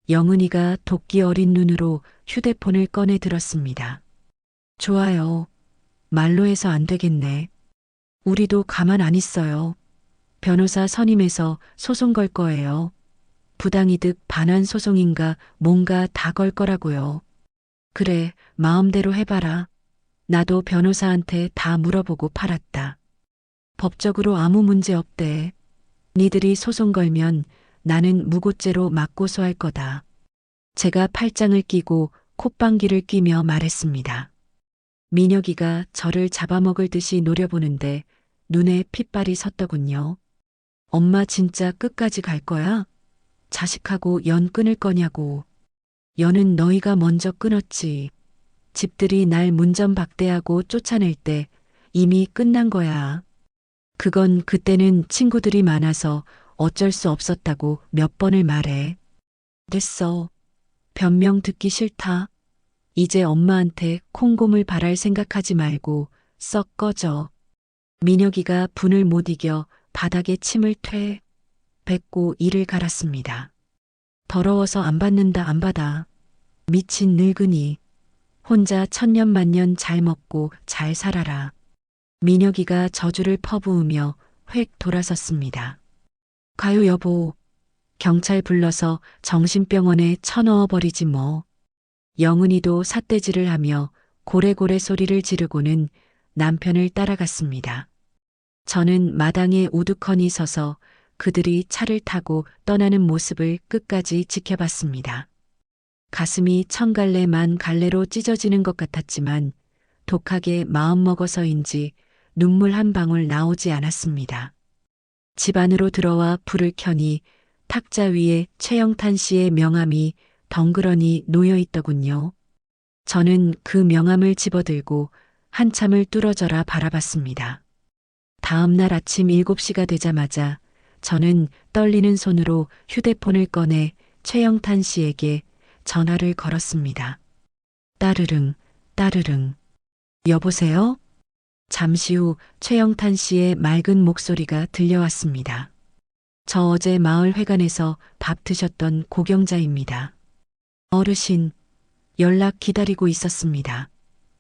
영은이가 도끼 어린 눈으로 휴대폰을 꺼내 들었습니다. 좋아요. 말로 해서 안 되겠네. 우리도 가만 안 있어요. 변호사 선임해서 소송 걸 거예요. 부당이득 반환 소송인가 뭔가 다 걸 거라고요. 그래, 마음대로 해봐라. 나도 변호사한테 다 물어보고 팔았다. 법적으로 아무 문제 없대. 니들이 소송 걸면 나는 무고죄로 맞고소할 거다. 제가 팔짱을 끼고 콧방귀를 뀌며 말했습니다. 민혁이가 저를 잡아먹을 듯이 노려보는데 눈에 핏발이 섰더군요. 엄마 진짜 끝까지 갈 거야? 자식하고 연 끊을 거냐고. 연은 너희가 먼저 끊었지. 집들이 날 문전박대하고 쫓아낼 때 이미 끝난 거야. 그건 그때는 친구들이 많아서 어쩔 수 없었다고 몇 번을 말해. 됐어. 변명 듣기 싫다. 이제 엄마한테 콩고물 바랄 생각하지 말고 썩 꺼져. 민혁이가 분을 못 이겨 바닥에 침을 퇴. 뱉고 이를 갈았습니다. 더러워서 안 받는다 안 받아. 미친 늙은이. 혼자 천년만년 잘 먹고 잘 살아라. 민혁이가 저주를 퍼부으며 획 돌아섰습니다. 가요 여보. 경찰 불러서 정신병원에 쳐넣어버리지 뭐. 영은이도 삿대질을 하며 고래고래 소리를 지르고는 남편을 따라갔습니다. 저는 마당에 우두커니 서서 그들이 차를 타고 떠나는 모습을 끝까지 지켜봤습니다. 가슴이 천갈래 만 갈래로 찢어지는 것 같았지만 독하게 마음먹어서인지 눈물 한 방울 나오지 않았습니다. 집 안으로 들어와 불을 켜니 탁자 위에 최영탄 씨의 명함이 덩그러니 놓여 있더군요. 저는 그 명함을 집어들고 한참을 뚫어져라 바라봤습니다. 다음 날 아침 7시가 되자마자 저는 떨리는 손으로 휴대폰을 꺼내 최영탄 씨에게 전화를 걸었습니다. 따르릉, 따르릉. 여보세요? 잠시 후 최영탄 씨의 맑은 목소리가 들려왔습니다. 저 어제 마을 회관에서 밥 드셨던 고경자입니다. 어르신, 연락 기다리고 있었습니다.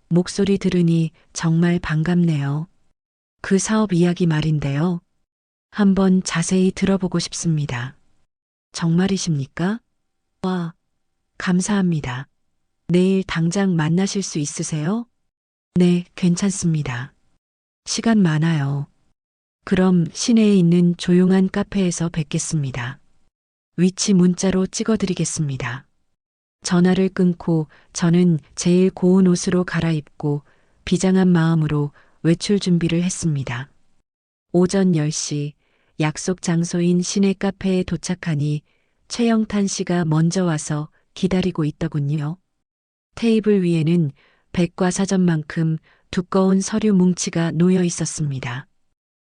목소리 들으니 정말 반갑네요. 그 사업 이야기 말인데요. 한번 자세히 들어보고 싶습니다. 정말이십니까? 와, 감사합니다. 내일 당장 만나실 수 있으세요? 네, 괜찮습니다. 시간 많아요. 그럼 시내에 있는 조용한 카페에서 뵙겠습니다. 위치 문자로 찍어드리겠습니다. 전화를 끊고 저는 제일 고운 옷으로 갈아입고 비장한 마음으로 외출 준비를 했습니다. 오전 10시 약속 장소인 시내 카페에 도착하니 최영탄 씨가 먼저 와서 기다리고 있더군요. 테이블 위에는 백과사전만큼 두꺼운 서류 뭉치가 놓여 있었습니다.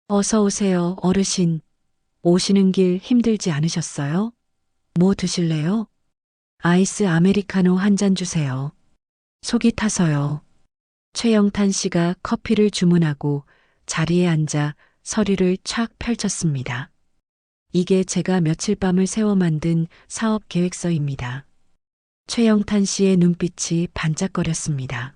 어서 오세요, 어르신. 오시는 길 힘들지 않으셨어요? 뭐 드실래요? 아이스 아메리카노 한 잔 주세요. 속이 타서요. 최영탄 씨가 커피를 주문하고 자리에 앉아 서류를 촥 펼쳤습니다. 이게 제가 며칠 밤을 새워 만든 사업 계획서입니다. 최영탄 씨의 눈빛이 반짝거렸습니다.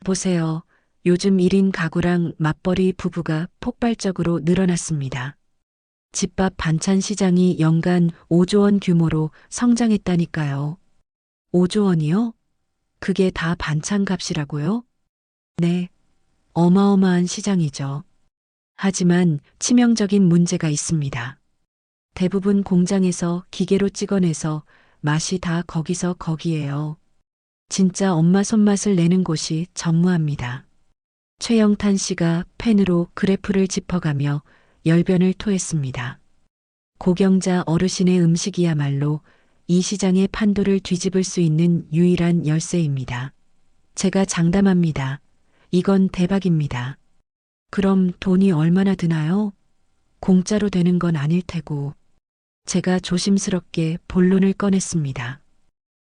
보세요. 요즘 1인 가구랑 맞벌이 부부가 폭발적으로 늘어났습니다. 집밥 반찬 시장이 연간 5조 원 규모로 성장했다니까요. 5조 원이요? 그게 다 반찬 값이라고요? 네. 어마어마한 시장이죠. 하지만 치명적인 문제가 있습니다. 대부분 공장에서 기계로 찍어내서 맛이 다 거기서 거기예요. 진짜 엄마 손맛을 내는 곳이 전무합니다. 최영탄 씨가 펜으로 그래프를 짚어가며 열변을 토했습니다. 고경자 어르신의 음식이야말로 이 시장의 판도를 뒤집을 수 있는 유일한 열쇠입니다. 제가 장담합니다. 이건 대박입니다. 그럼 돈이 얼마나 드나요? 공짜로 되는 건 아닐 테고. 제가 조심스럽게 본론을 꺼냈습니다.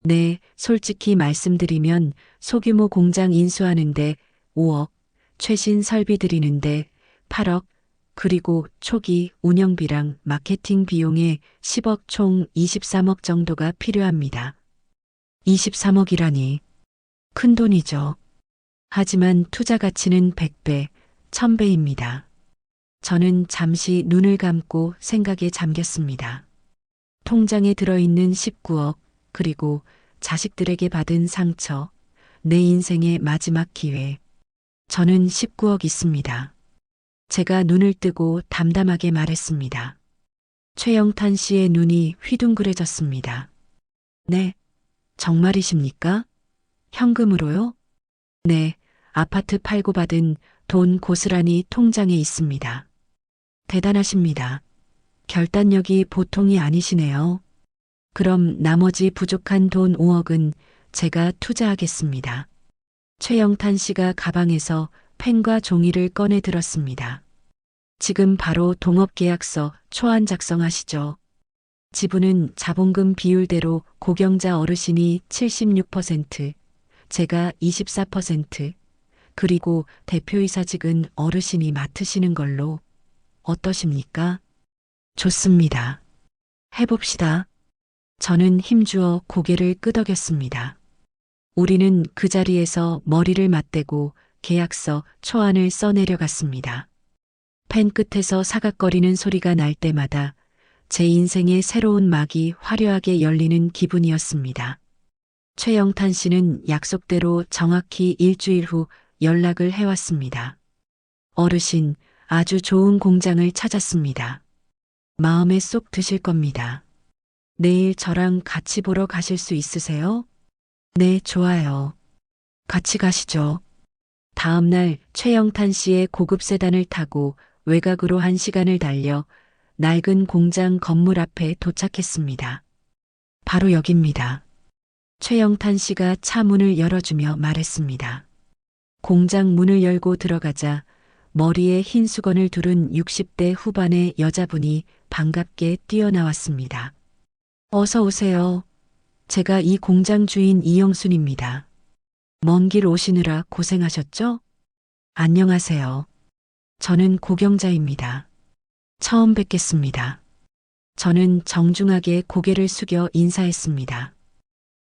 네, 솔직히 말씀드리면 소규모 공장 인수하는데 5억, 최신 설비 들이는데 8억, 그리고 초기 운영비랑 마케팅 비용에 10억 총 23억 정도가 필요합니다. 23억이라니 큰 돈이죠. 하지만 투자 가치는 100배, 1000배입니다. 저는 잠시 눈을 감고 생각에 잠겼습니다. 통장에 들어있는 19억, 그리고 자식들에게 받은 상처, 내 인생의 마지막 기회. 저는 19억 있습니다. 제가 눈을 뜨고 담담하게 말했습니다. 최영탄 씨의 눈이 휘둥그레졌습니다. 네, 정말이십니까? 현금으로요? 네, 아파트 팔고 받은 돈 고스란히 통장에 있습니다. 대단하십니다. 결단력이 보통이 아니시네요. 그럼 나머지 부족한 돈 5억은 제가 투자하겠습니다. 최영탄 씨가 가방에서 펜과 종이를 꺼내 들었습니다. 지금 바로 동업계약서 초안 작성하시죠. 지분은 자본금 비율대로 고경자 어르신이 76%, 제가 24%, 그리고 대표이사직은 어르신이 맡으시는 걸로. 어떠십니까? 좋습니다. 해봅시다. 저는 힘주어 고개를 끄덕였습니다. 우리는 그 자리에서 머리를 맞대고 계약서 초안을 써내려갔습니다. 펜 끝에서 사각거리는 소리가 날 때마다 제 인생의 새로운 막이 화려하게 열리는 기분이었습니다. 최영탄 씨는 약속대로 정확히 일주일 후 연락을 해왔습니다. 어르신, 아주 좋은 공장을 찾았습니다. 마음에 쏙 드실 겁니다. 내일 저랑 같이 보러 가실 수 있으세요? 네, 좋아요. 같이 가시죠. 다음 날 최영탄 씨의 고급 세단을 타고 외곽으로 1시간을 달려 낡은 공장 건물 앞에 도착했습니다. 바로 여기입니다. 최영탄 씨가 차 문을 열어주며 말했습니다. 공장 문을 열고 들어가자 머리에 흰 수건을 두른 60대 후반의 여자분이 반갑게 뛰어나왔습니다. 어서 오세요. 제가 이 공장 주인 이영순입니다. 먼 길 오시느라 고생하셨죠? 안녕하세요. 저는 고경자입니다. 처음 뵙겠습니다. 저는 정중하게 고개를 숙여 인사했습니다.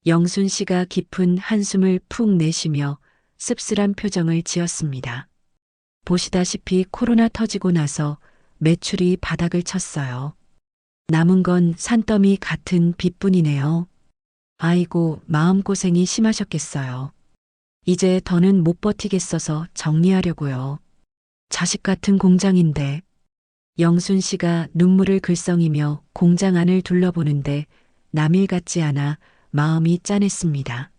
영순 씨가 깊은 한숨을 푹 내쉬며 씁쓸한 표정을 지었습니다. 보시다시피 코로나 터지고 나서 매출이 바닥을 쳤어요. 남은 건 산더미 같은 빚뿐이네요. 아이고, 마음고생이 심하셨겠어요. 이제 더는 못 버티겠어서 정리하려고요. 자식 같은 공장인데. 영순 씨가 눈물을 글썽이며 공장 안을 둘러보는데 남일 같지 않아 마음이 짠했습니다.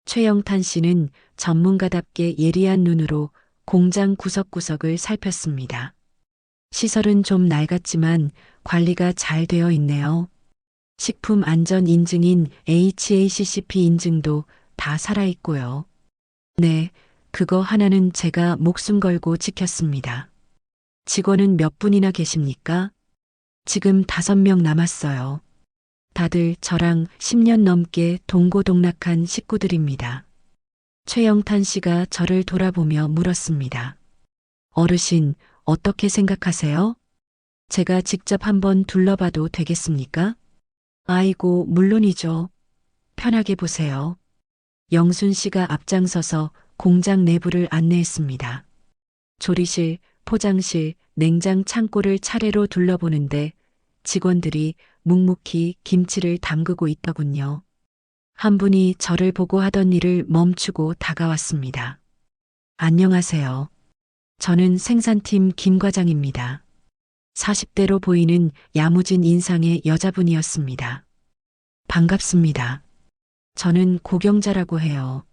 최영탄 씨는 전문가답게 예리한 눈으로 공장 구석구석을 살폈습니다. 시설은 좀 낡았지만 관리가 잘 되어 있네요. 식품 안전 인증인 HACCP 인증도 다 살아있고요. 네, 그거 하나는 제가 목숨 걸고 지켰습니다. 직원은 몇 분이나 계십니까? 지금 5명 남았어요. 다들 저랑 10년 넘게 동고동락한 식구들입니다. 최영탄 씨가 저를 돌아보며 물었습니다. 어르신, 어떻게 생각하세요? 제가 직접 한번 둘러봐도 되겠습니까? 아이고, 물론이죠. 편하게 보세요. 영순 씨가 앞장서서 공장 내부를 안내했습니다. 조리실, 포장실, 냉장 창고를 차례로 둘러보는데 직원들이 묵묵히 김치를 담그고 있더군요. 한 분이 저를 보고 하던 일을 멈추고 다가왔습니다. 안녕하세요. 저는 생산팀 김 과장입니다. 40대로 보이는 야무진 인상의 여자분이었습니다. 반갑습니다. 저는 고경자라고 해요.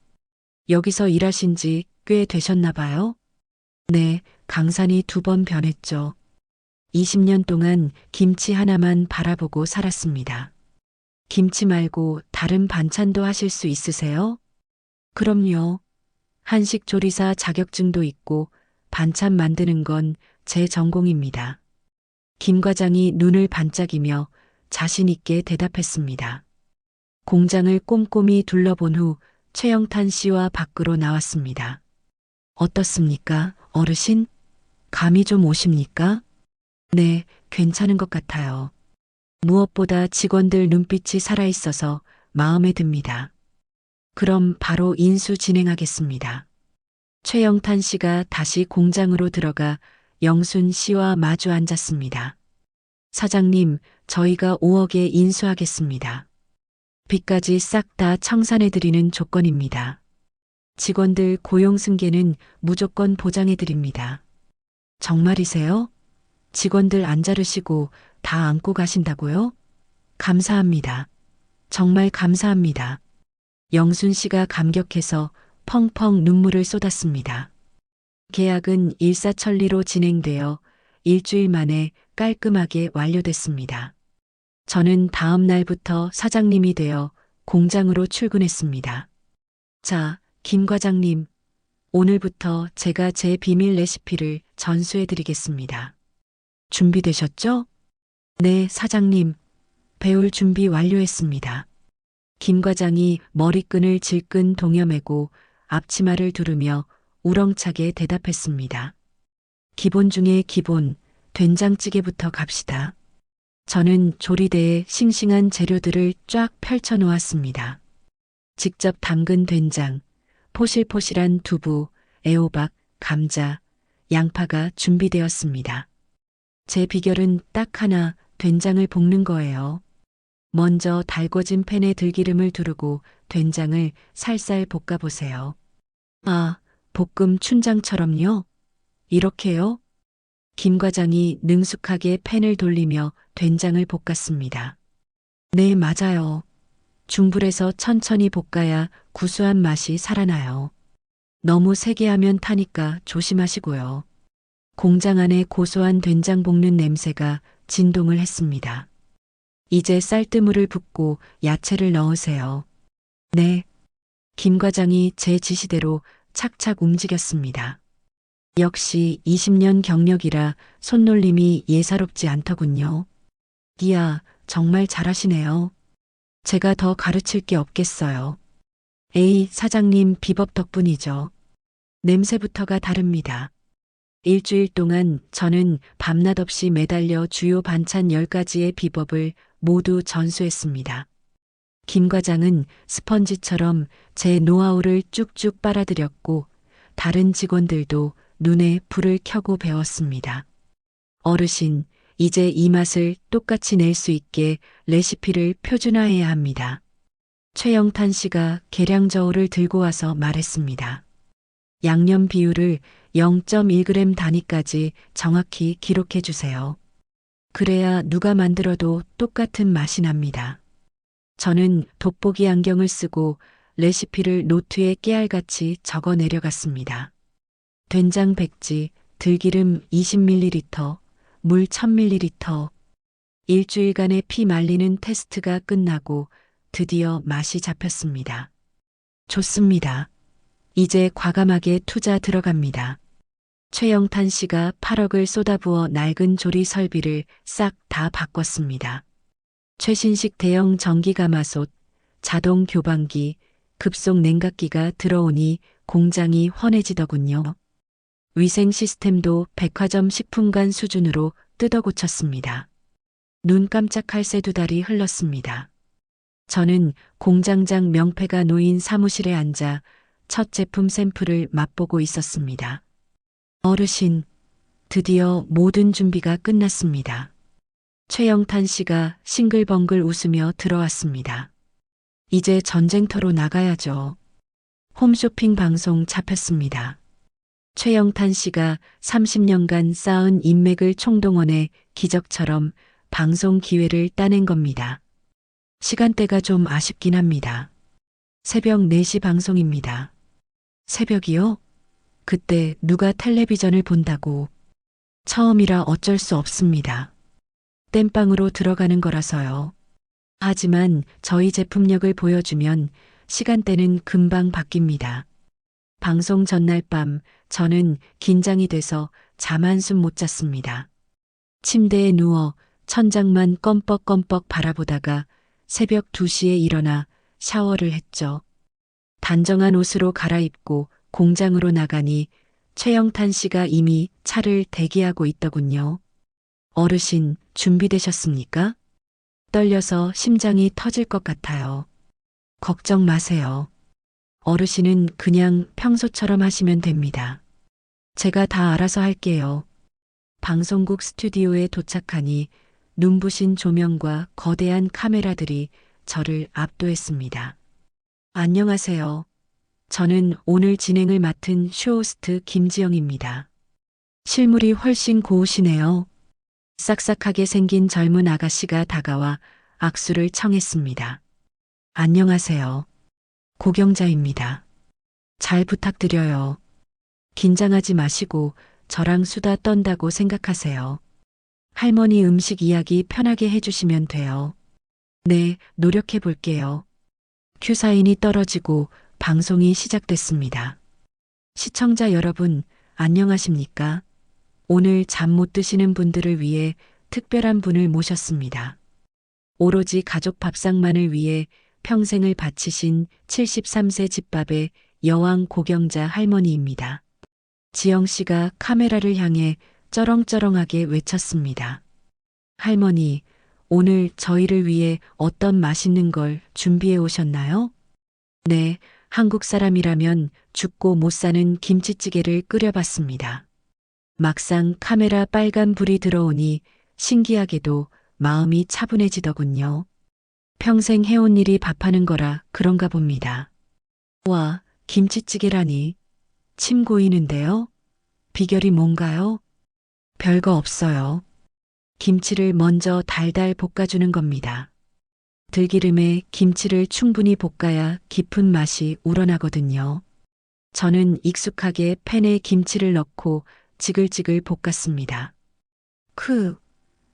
여기서 일하신 지 꽤 되셨나 봐요? 네, 강산이 2번 변했죠. 20년 동안 김치 하나만 바라보고 살았습니다. 김치 말고 다른 반찬도 하실 수 있으세요? 그럼요. 한식 조리사 자격증도 있고 반찬 만드는 건 제 전공입니다. 김 과장이 눈을 반짝이며 자신 있게 대답했습니다. 공장을 꼼꼼히 둘러본 후 최영탄 씨와 밖으로 나왔습니다. 어떻습니까, 어르신? 감이 좀 오십니까? 네, 괜찮은 것 같아요. 무엇보다 직원들 눈빛이 살아있어서 마음에 듭니다. 그럼 바로 인수 진행하겠습니다. 최영탄 씨가 다시 공장으로 들어가 영순 씨와 마주 앉았습니다. 사장님, 저희가 5억에 인수하겠습니다. 빚까지 싹 다 청산해드리는 조건입니다. 직원들 고용 승계는 무조건 보장해드립니다. 정말이세요? 직원들 안 자르시고 다 안고 가신다고요? 감사합니다. 정말 감사합니다. 영순 씨가 감격해서 펑펑 눈물을 쏟았습니다. 계약은 일사천리로 진행되어 일주일 만에 깔끔하게 완료됐습니다. 저는 다음 날부터 사장님이 되어 공장으로 출근했습니다. 자, 김 과장님, 오늘부터 제가 제 비밀 레시피를 전수해 드리겠습니다. 준비되셨죠? 네, 사장님. 배울 준비 완료했습니다. 김 과장이 머리끈을 질끈 동여매고 앞치마를 두르며 우렁차게 대답했습니다. 기본 중에 기본, 된장찌개부터 갑시다. 저는 조리대에 싱싱한 재료들을 쫙 펼쳐 놓았습니다. 직접 담근 된장, 포실포실한 두부, 애호박, 감자, 양파가 준비되었습니다. 제 비결은 딱 하나, 된장을 볶는 거예요. 먼저 달궈진 팬에 들기름을 두르고 된장을 살살 볶아보세요. 아, 볶음 춘장처럼요? 이렇게요? 김 과장이 능숙하게 팬을 돌리며 된장을 볶았습니다. 네, 맞아요. 중불에서 천천히 볶아야 구수한 맛이 살아나요. 너무 세게 하면 타니까 조심하시고요. 공장 안에 고소한 된장 볶는 냄새가 진동을 했습니다. 이제 쌀뜨물을 붓고 야채를 넣으세요. 네. 김 과장이 제 지시대로 착착 움직였습니다. 역시 20년 경력이라 손놀림이 예사롭지 않더군요. 이야, 정말 잘하시네요. 제가 더 가르칠 게 없겠어요. 에이, 사장님 비법 덕분이죠. 냄새부터가 다릅니다. 일주일 동안 저는 밤낮 없이 매달려 주요 반찬 10가지의 비법을 모두 전수했습니다. 김 과장은 스펀지처럼 제 노하우를 쭉쭉 빨아들였고 다른 직원들도 눈에 불을 켜고 배웠습니다. 어르신, 이제 이 맛을 똑같이 낼 수 있게 레시피를 표준화해야 합니다. 최영탄 씨가 계량 저울을 들고 와서 말했습니다. 양념 비율을 0.1g 단위까지 정확히 기록해 주세요. 그래야 누가 만들어도 똑같은 맛이 납니다. 저는 돋보기 안경을 쓰고 레시피를 노트에 깨알같이 적어 내려갔습니다. 된장 100지, 들기름 20ml, 물 1000ml. 일주일간의 피 말리는 테스트가 끝나고 드디어 맛이 잡혔습니다. 좋습니다. 이제 과감하게 투자 들어갑니다. 최영탄 씨가 8억을 쏟아부어 낡은 조리 설비를 싹 다 바꿨습니다. 최신식 대형 전기가마솥, 자동 교반기, 급속 냉각기가 들어오니 공장이 환해지더군요. 위생 시스템도 백화점 식품관 수준으로 뜯어 고쳤습니다. 눈 깜짝할 새 두 달이 흘렀습니다. 저는 공장장 명패가 놓인 사무실에 앉아 첫 제품 샘플을 맛보고 있었습니다. 어르신, 드디어 모든 준비가 끝났습니다. 최영탄 씨가 싱글벙글 웃으며 들어왔습니다. 이제 전쟁터로 나가야죠. 홈쇼핑 방송 잡혔습니다. 최영탄 씨가 30년간 쌓은 인맥을 총동원해 기적처럼 방송 기회를 따낸 겁니다. 시간대가 좀 아쉽긴 합니다. 새벽 4시 방송입니다. 새벽이요? 그때 누가 텔레비전을 본다고. 처음이라 어쩔 수 없습니다. 땜빵으로 들어가는 거라서요. 하지만 저희 제품력을 보여주면 시간대는 금방 바뀝니다. 방송 전날 밤 저는 긴장이 돼서 잠 한숨 못 잤습니다. 침대에 누워 천장만 껌뻑껌뻑 바라보다가 새벽 2시에 일어나 샤워를 했죠. 단정한 옷으로 갈아입고 공장으로 나가니 최영탄 씨가 이미 차를 대기하고 있더군요. 어르신, 준비되셨습니까? 떨려서 심장이 터질 것 같아요. 걱정 마세요. 어르신은 그냥 평소처럼 하시면 됩니다. 제가 다 알아서 할게요. 방송국 스튜디오에 도착하니 눈부신 조명과 거대한 카메라들이 저를 압도했습니다. 안녕하세요. 저는 오늘 진행을 맡은 쇼호스트 김지영입니다. 실물이 훨씬 고우시네요. 싹싹하게 생긴 젊은 아가씨가 다가와 악수를 청했습니다. 안녕하세요. 고경자입니다. 잘 부탁드려요. 긴장하지 마시고 저랑 수다 떤다고 생각하세요. 할머니 음식 이야기 편하게 해주시면 돼요. 네, 노력해 볼게요. 큐사인이 떨어지고 방송이 시작됐습니다. 시청자 여러분, 안녕하십니까? 오늘 잠 못 드시는 분들을 위해 특별한 분을 모셨습니다. 오로지 가족 밥상만을 위해 평생을 바치신 73세 집밥의 여왕 고경자 할머니입니다. 지영 씨가 카메라를 향해 쩌렁쩌렁하게 외쳤습니다. 할머니, 오늘 저희를 위해 어떤 맛있는 걸 준비해 오셨나요? 네, 한국 사람이라면 죽고 못 사는 김치찌개를 끓여봤습니다. 막상 카메라 빨간 불이 들어오니 신기하게도 마음이 차분해지더군요. 평생 해온 일이 밥하는 거라 그런가 봅니다. 와, 김치찌개라니. 침 고이는데요? 비결이 뭔가요? 별거 없어요. 김치를 먼저 달달 볶아주는 겁니다. 들기름에 김치를 충분히 볶아야 깊은 맛이 우러나거든요. 저는 익숙하게 팬에 김치를 넣고 지글지글 볶았습니다.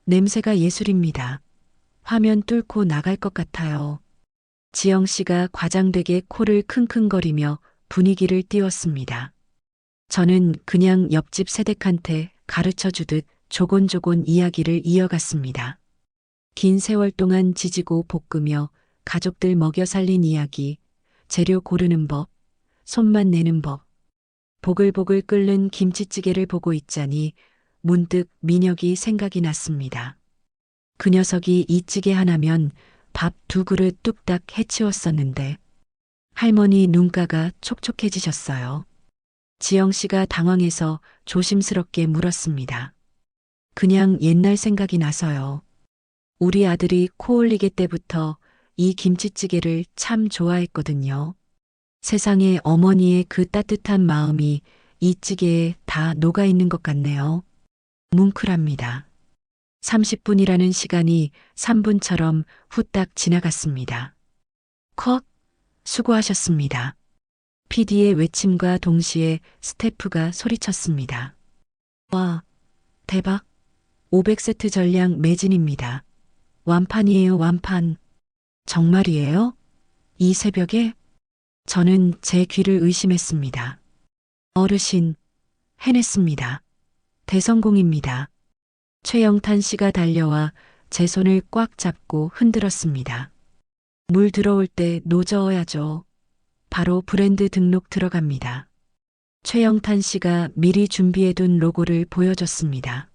냄새가 예술입니다. 화면 뚫고 나갈 것 같아요. 지영 씨가 과장되게 코를 킁킁거리며 분위기를 띄웠습니다. 저는 그냥 옆집 새댁한테 가르쳐 주듯 조곤조곤 이야기를 이어갔습니다. 긴 세월 동안 지지고 볶으며 가족들 먹여 살린 이야기, 재료 고르는 법, 손만 내는 법. 보글보글 끓는 김치찌개를 보고 있자니 문득 민혁이 생각이 났습니다. 그 녀석이 이 찌개 하나면 밥 2그릇 뚝딱 해치웠었는데 할머니 눈가가 촉촉해지셨어요. 지영 씨가 당황해서 조심스럽게 물었습니다. 그냥 옛날 생각이 나서요. 우리 아들이 코 올리게 때부터 이 김치찌개를 참 좋아했거든요. 세상에 어머니의 그 따뜻한 마음이 이 찌개에 다 녹아 있는 것 같네요. 뭉클합니다. 30분이라는 시간이 3분처럼 후딱 지나갔습니다. 컷! 수고하셨습니다. PD의 외침과 동시에 스태프가 소리쳤습니다. 와, 대박! 500세트 전량 매진입니다. 완판이에요, 완판. 정말이에요? 이 새벽에? 저는 제 귀를 의심했습니다. 어르신, 해냈습니다. 대성공입니다. 최영탄 씨가 달려와 제 손을 꽉 잡고 흔들었습니다. 물 들어올 때 노저어야죠. 바로 브랜드 등록 들어갑니다. 최영탄 씨가 미리 준비해둔 로고를 보여줬습니다.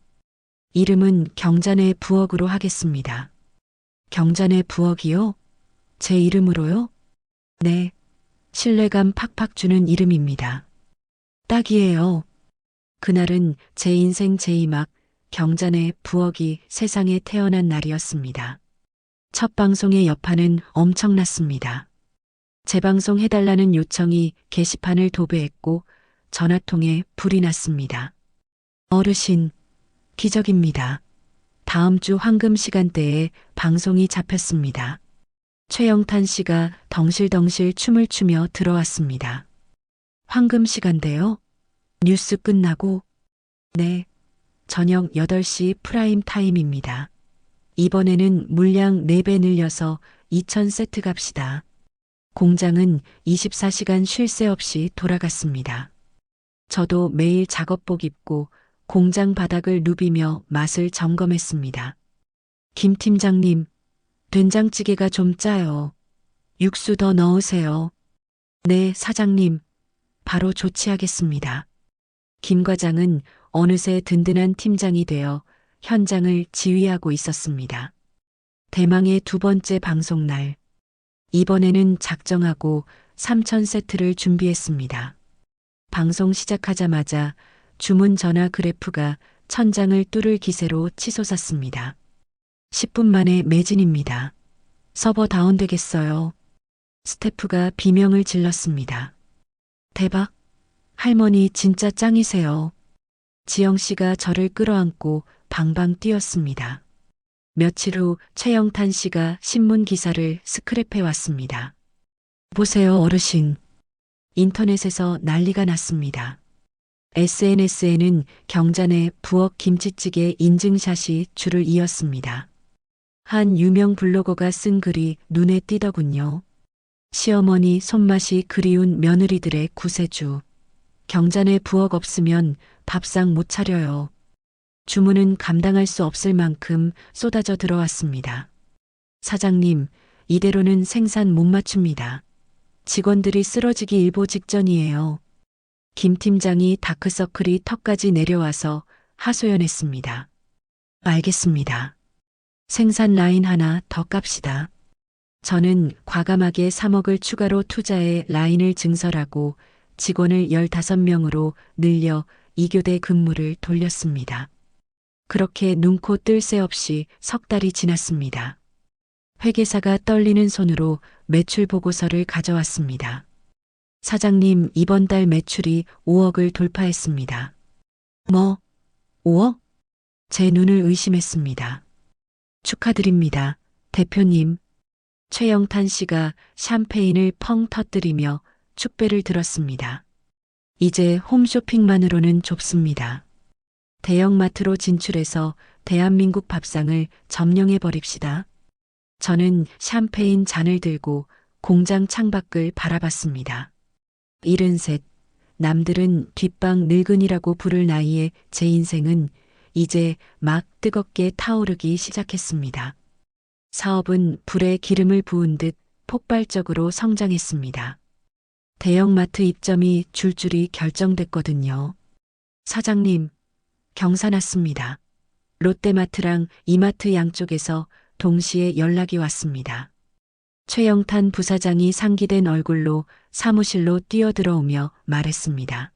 이름은 경잔의 부엌으로 하겠습니다. 경잔의 부엌이요? 제 이름으로요? 네, 신뢰감 팍팍 주는 이름입니다. 딱이에요. 그날은 제 인생 제2막 경잔의 부엌이 세상에 태어난 날이었습니다. 첫 방송의 여파는 엄청났습니다. 재방송 해달라는 요청이 게시판을 도배했고 전화통에 불이 났습니다. 어르신, 기적입니다. 다음 주 황금 시간대에 방송이 잡혔습니다. 최영탄 씨가 덩실덩실 춤을 추며 들어왔습니다. 황금 시간대요? 뉴스 끝나고? 네, 저녁 8시 프라임 타임입니다. 이번에는 물량 4배 늘려서 2,000세트 갑시다. 공장은 24시간 쉴 새 없이 돌아갔습니다. 저도 매일 작업복 입고 공장 바닥을 누비며 맛을 점검했습니다. 김 팀장님, 된장찌개가 좀 짜요. 육수 더 넣으세요. 네, 사장님. 바로 조치하겠습니다. 김 과장은 어느새 든든한 팀장이 되어 현장을 지휘하고 있었습니다. 대망의 2번째 방송날. 이번에는 작정하고 3,000세트를 준비했습니다. 방송 시작하자마자 주문 전화 그래프가 천장을 뚫을 기세로 치솟았습니다. 10분 만에 매진입니다. 서버 다운되겠어요. 스태프가 비명을 질렀습니다. 대박! 할머니 진짜 짱이세요. 지영 씨가 저를 끌어안고 방방 뛰었습니다. 며칠 후 최영탄 씨가 신문 기사를 스크랩해 왔습니다. 보세요, 어르신. 인터넷에서 난리가 났습니다. SNS에는 경잔의 부엌 김치찌개 인증샷이 줄을 이었습니다. 한 유명 블로거가 쓴 글이 눈에 띄더군요. 시어머니 손맛이 그리운 며느리들의 구세주. 경잔의 부엌 없으면 밥상 못 차려요. 주문은 감당할 수 없을 만큼 쏟아져 들어왔습니다. 사장님, 이대로는 생산 못 맞춥니다. 직원들이 쓰러지기 일보 직전이에요. 김 팀장이 다크서클이 턱까지 내려와서 하소연했습니다. 알겠습니다. 생산 라인 하나 더 깝시다. 저는 과감하게 3억을 추가로 투자해 라인을 증설하고 직원을 15명으로 늘려 2교대 근무를 돌렸습니다. 그렇게 눈코 뜰 새 없이 석 달이 지났습니다. 회계사가 떨리는 손으로 매출 보고서를 가져왔습니다. 사장님, 이번 달 매출이 5억을 돌파했습니다. 뭐, 5억? 제 눈을 의심했습니다. 축하드립니다, 대표님. 최영탄 씨가 샴페인을 펑 터뜨리며 축배를 들었습니다. 이제 홈쇼핑만으로는 좁습니다. 대형마트로 진출해서 대한민국 밥상을 점령해 버립시다. 저는 샴페인 잔을 들고 공장 창밖을 바라봤습니다. 73. 남들은 뒷방 늙은이라고 부를 나이에 제 인생은 이제 막 뜨겁게 타오르기 시작했습니다. 사업은 불에 기름을 부은 듯 폭발적으로 성장했습니다. 대형마트 입점이 줄줄이 결정됐거든요. 사장님, 경사 났습니다. 롯데마트랑 이마트 양쪽에서 동시에 연락이 왔습니다. 최영탄 부사장이 상기된 얼굴로 사무실로 뛰어들어오며 말했습니다.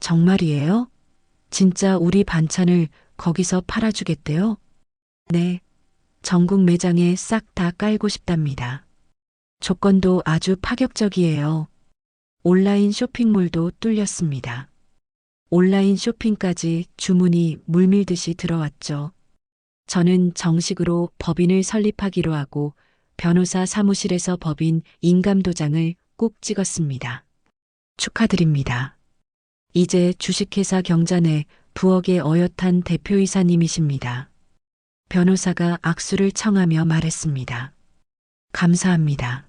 정말이에요? 진짜 우리 반찬을 거기서 팔아주겠대요? 네. 전국 매장에 싹 다 깔고 싶답니다. 조건도 아주 파격적이에요. 온라인 쇼핑몰도 뚫렸습니다. 온라인 쇼핑까지 주문이 물밀듯이 들어왔죠. 저는 정식으로 법인을 설립하기로 하고 변호사 사무실에서 법인 인감도장을 꼭 찍었습니다. 축하드립니다. 이제 주식회사 경잔의 부엌의 어엿한 대표이사님이십니다. 변호사가 악수를 청하며 말했습니다. 감사합니다.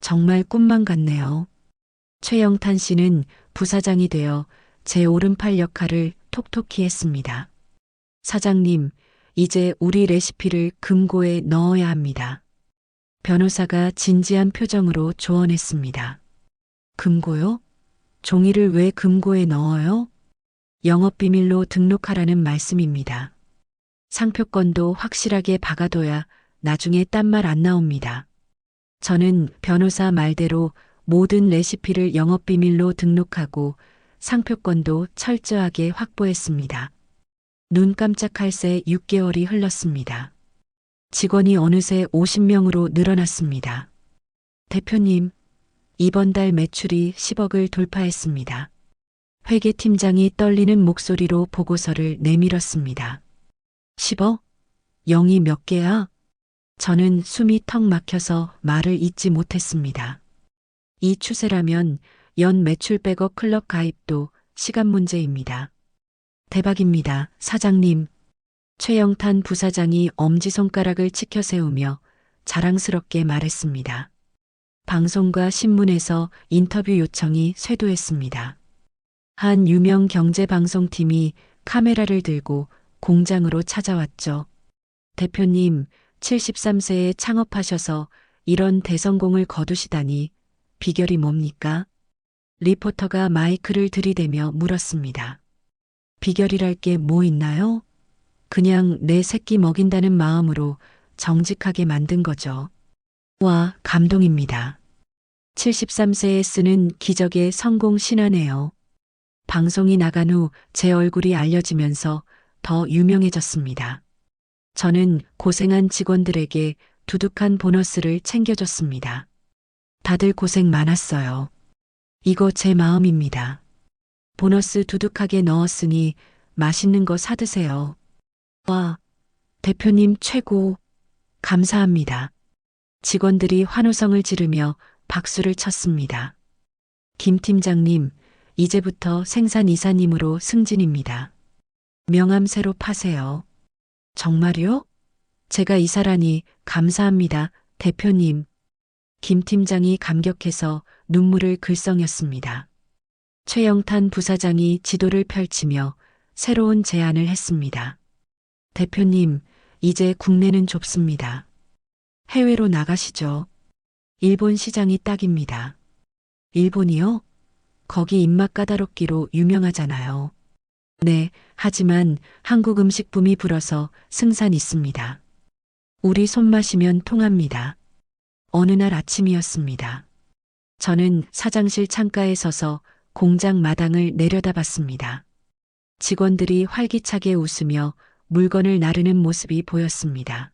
정말 꿈만 같네요. 최영탄 씨는 부사장이 되어 제 오른팔 역할을 톡톡히 했습니다. 사장님, 이제 우리 레시피를 금고에 넣어야 합니다. 변호사가 진지한 표정으로 조언했습니다. 금고요? 종이를 왜 금고에 넣어요? 영업비밀로 등록하라는 말씀입니다. 상표권도 확실하게 박아둬야 나중에 딴 말 안 나옵니다. 저는 변호사 말대로 모든 레시피를 영업비밀로 등록하고 상표권도 철저하게 확보했습니다. 눈 깜짝할 새 6개월이 흘렀습니다. 직원이 어느새 50명으로 늘어났습니다. 대표님, 이번 달 매출이 10억을 돌파했습니다. 회계팀장이 떨리는 목소리로 보고서를 내밀었습니다. 10억? 0이 몇 개야? 저는 숨이 턱 막혀서 말을 잇지 못했습니다. 이 추세라면 연 매출 100억 클럽 가입도 시간 문제입니다. 대박입니다, 사장님. 최영탄 부사장이 엄지손가락을 치켜 세우며 자랑스럽게 말했습니다. 방송과 신문에서 인터뷰 요청이 쇄도했습니다. 한 유명 경제방송팀이 카메라를 들고 공장으로 찾아왔죠. 대표님, 73세에 창업하셔서 이런 대성공을 거두시다니 비결이 뭡니까? 리포터가 마이크를 들이대며 물었습니다. 비결이랄 게 뭐 있나요? 그냥 내 새끼 먹인다는 마음으로 정직하게 만든 거죠. 와, 감동입니다. 73세에 쓰는 기적의 성공 신화네요. 방송이 나간 후 제 얼굴이 알려지면서 더 유명해졌습니다. 저는 고생한 직원들에게 두둑한 보너스를 챙겨줬습니다. 다들 고생 많았어요. 이거 제 마음입니다. 보너스 두둑하게 넣었으니 맛있는 거 사드세요. 와, 대표님 최고. 감사합니다. 직원들이 환호성을 지르며 박수를 쳤습니다. 김 팀장님, 이제부터 생산이사님으로 승진입니다. 명함 새로 파세요. 정말요? 제가 이사라니 감사합니다, 대표님. 김 팀장이 감격해서 눈물을 글썽였습니다. 최영탄 부사장이 지도를 펼치며 새로운 제안을 했습니다. 대표님, 이제 국내는 좁습니다. 해외로 나가시죠. 일본 시장이 딱입니다. 일본이요? 거기 입맛 까다롭기로 유명하잖아요. 네, 하지만 한국 음식 붐이 불어서 승산 있습니다. 우리 손마시면 통합니다. 어느 날 아침이었습니다. 저는 사장실 창가에 서서 공장 마당을 내려다봤습니다. 직원들이 활기차게 웃으며 물건을 나르는 모습이 보였습니다.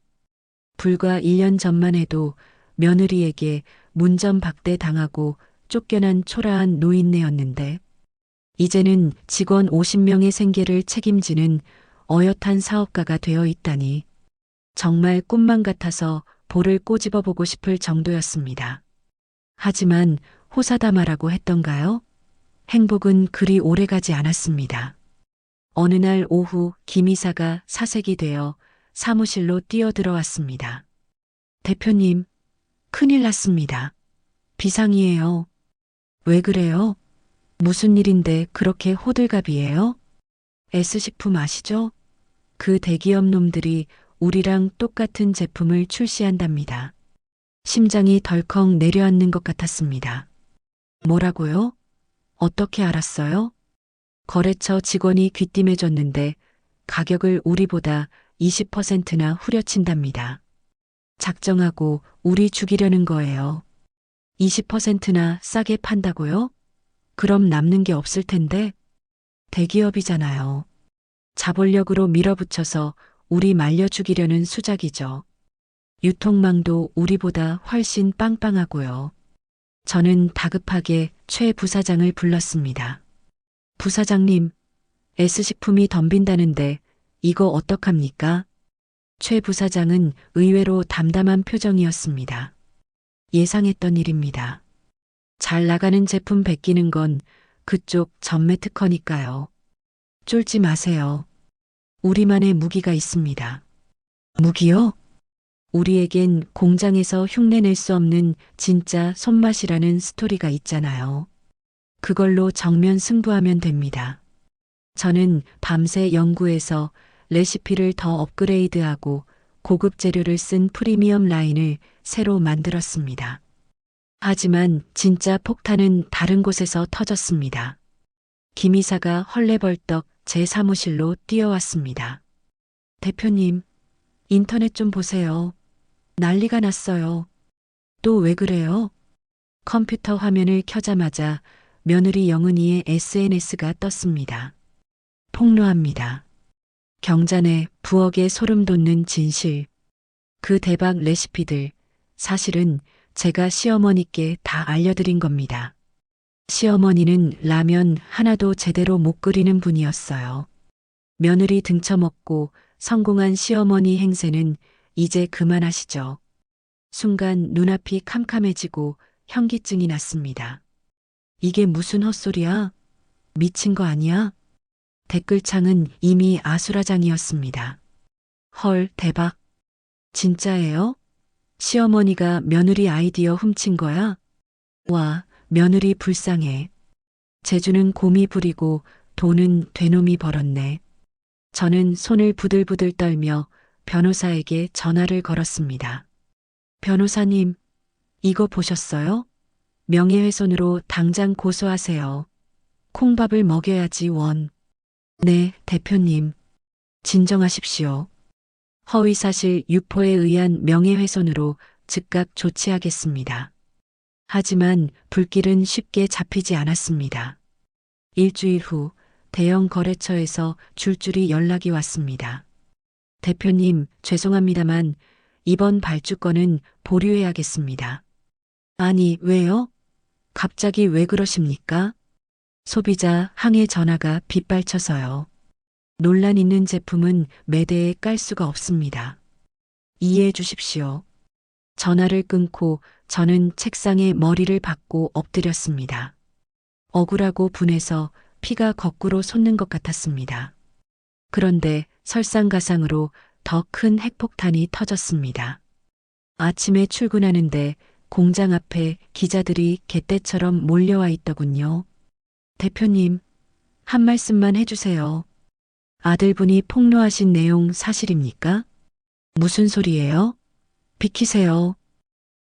불과 1년 전만 해도 며느리에게 문전박대 당하고 쫓겨난 초라한 노인네였는데 이제는 직원 50명의 생계를 책임지는 어엿한 사업가가 되어 있다니 정말 꿈만 같아서 볼을 꼬집어 보고 싶을 정도였습니다. 하지만 호사다마라고 했던가요? 행복은 그리 오래가지 않았습니다. 어느 날 오후 김 이사가 사색이 되어 사무실로 뛰어들어왔습니다. 대표님, 큰일 났습니다. 비상이에요. 왜 그래요? 무슨 일인데 그렇게 호들갑이에요? S식품 아시죠? 그 대기업 놈들이 우리랑 똑같은 제품을 출시한답니다. 심장이 덜컥 내려앉는 것 같았습니다. 뭐라고요? 어떻게 알았어요? 거래처 직원이 귀띔해줬는데 가격을 우리보다 20%나 후려친답니다. 작정하고 우리 죽이려는 거예요. 20%나 싸게 판다고요? 그럼 남는 게 없을 텐데 대기업이잖아요. 자본력으로 밀어붙여서 우리 말려 죽이려는 수작이죠. 유통망도 우리보다 훨씬 빵빵하고요. 저는 다급하게 최 부사장을 불렀습니다. 부사장님, S식품이 덤빈다는데 이거 어떡합니까? 최 부사장은 의외로 담담한 표정이었습니다. 예상했던 일입니다. 잘 나가는 제품 베끼는 건 그쪽 전매 특허니까요. 쫄지 마세요. 우리만의 무기가 있습니다. 무기요? 우리에겐 공장에서 흉내낼 수 없는 진짜 손맛이라는 스토리가 있잖아요. 그걸로 정면 승부하면 됩니다. 저는 밤새 연구해서 레시피를 더 업그레이드하고 고급 재료를 쓴 프리미엄 라인을 새로 만들었습니다. 하지만 진짜 폭탄은 다른 곳에서 터졌습니다. 김 이사가 헐레벌떡 제 사무실로 뛰어왔습니다. 대표님, 인터넷 좀 보세요. 난리가 났어요. 또 왜 그래요? 컴퓨터 화면을 켜자마자 며느리 영은이의 SNS가 떴습니다. 폭로합니다. 경잔의 부엌에 소름 돋는 진실. 그 대박 레시피들, 사실은 제가 시어머니께 다 알려드린 겁니다. 시어머니는 라면 하나도 제대로 못 끓이는 분이었어요. 며느리 등쳐먹고 성공한 시어머니 행세는 이제 그만하시죠. 순간 눈앞이 캄캄해지고 현기증이 났습니다. 이게 무슨 헛소리야? 미친 거 아니야? 댓글창은 이미 아수라장이었습니다. 헐, 대박. 진짜예요? 시어머니가 며느리 아이디어 훔친 거야? 와, 며느리 불쌍해. 재주는 곰이 부리고 돈은 되놈이 벌었네. 저는 손을 부들부들 떨며 변호사에게 전화를 걸었습니다. 변호사님, 이거 보셨어요? 명예훼손으로 당장 고소하세요. 콩밥을 먹여야지 원. 네, 대표님. 진정하십시오. 허위사실 유포에 의한 명예훼손으로 즉각 조치하겠습니다. 하지만 불길은 쉽게 잡히지 않았습니다. 일주일 후 대형 거래처에서 줄줄이 연락이 왔습니다. 대표님, 죄송합니다만 이번 발주권은 보류해야겠습니다. 아니, 왜요? 갑자기 왜 그러십니까? 소비자 항해 전화가 빗발쳐서요. 논란 있는 제품은 매대에 깔 수가 없습니다. 이해해 주십시오. 전화를 끊고 저는 책상에 머리를 박고 엎드렸습니다. 억울하고 분해서 피가 거꾸로 솟는 것 같았습니다. 그런데 설상가상으로 더 큰 핵폭탄이 터졌습니다. 아침에 출근하는데 공장 앞에 기자들이 개떼처럼 몰려와 있더군요. 대표님, 한 말씀만 해주세요. 아들분이 폭로하신 내용 사실입니까? 무슨 소리예요? 비키세요.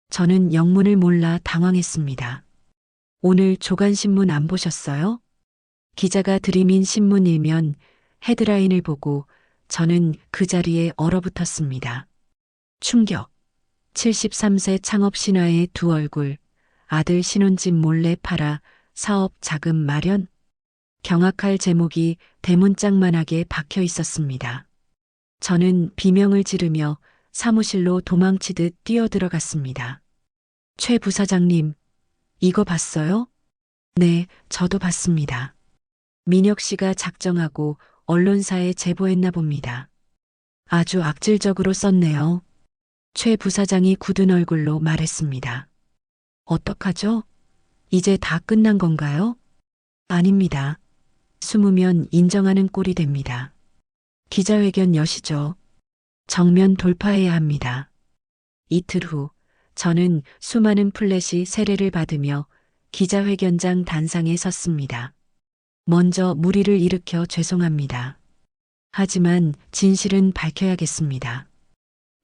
저는 영문을 몰라 당황했습니다. 오늘 조간신문 안 보셨어요? 기자가 들이민 신문 일면 헤드라인을 보고 저는 그 자리에 얼어붙었습니다. 충격. 73세 창업 신화의 두 얼굴, 아들 신혼집 몰래 팔아 사업 자금 마련. 경악할 제목이 대문짝만하게 박혀 있었습니다. 저는 비명을 지르며 사무실로 도망치듯 뛰어들어갔습니다. 최 부사장님, 이거 봤어요? 네, 저도 봤습니다. 민혁 씨가 작정하고 언론사에 제보했나 봅니다. 아주 악질적으로 썼네요. 최 부사장이 굳은 얼굴로 말했습니다. 어떡하죠? 이제 다 끝난 건가요? 아닙니다. 숨으면 인정하는 꼴이 됩니다. 기자회견 여시죠. 정면 돌파해야 합니다. 이틀 후 저는 수많은 플래시 세례를 받으며 기자회견장 단상에 섰습니다. 먼저 무리를 일으켜 죄송합니다. 하지만 진실은 밝혀야겠습니다.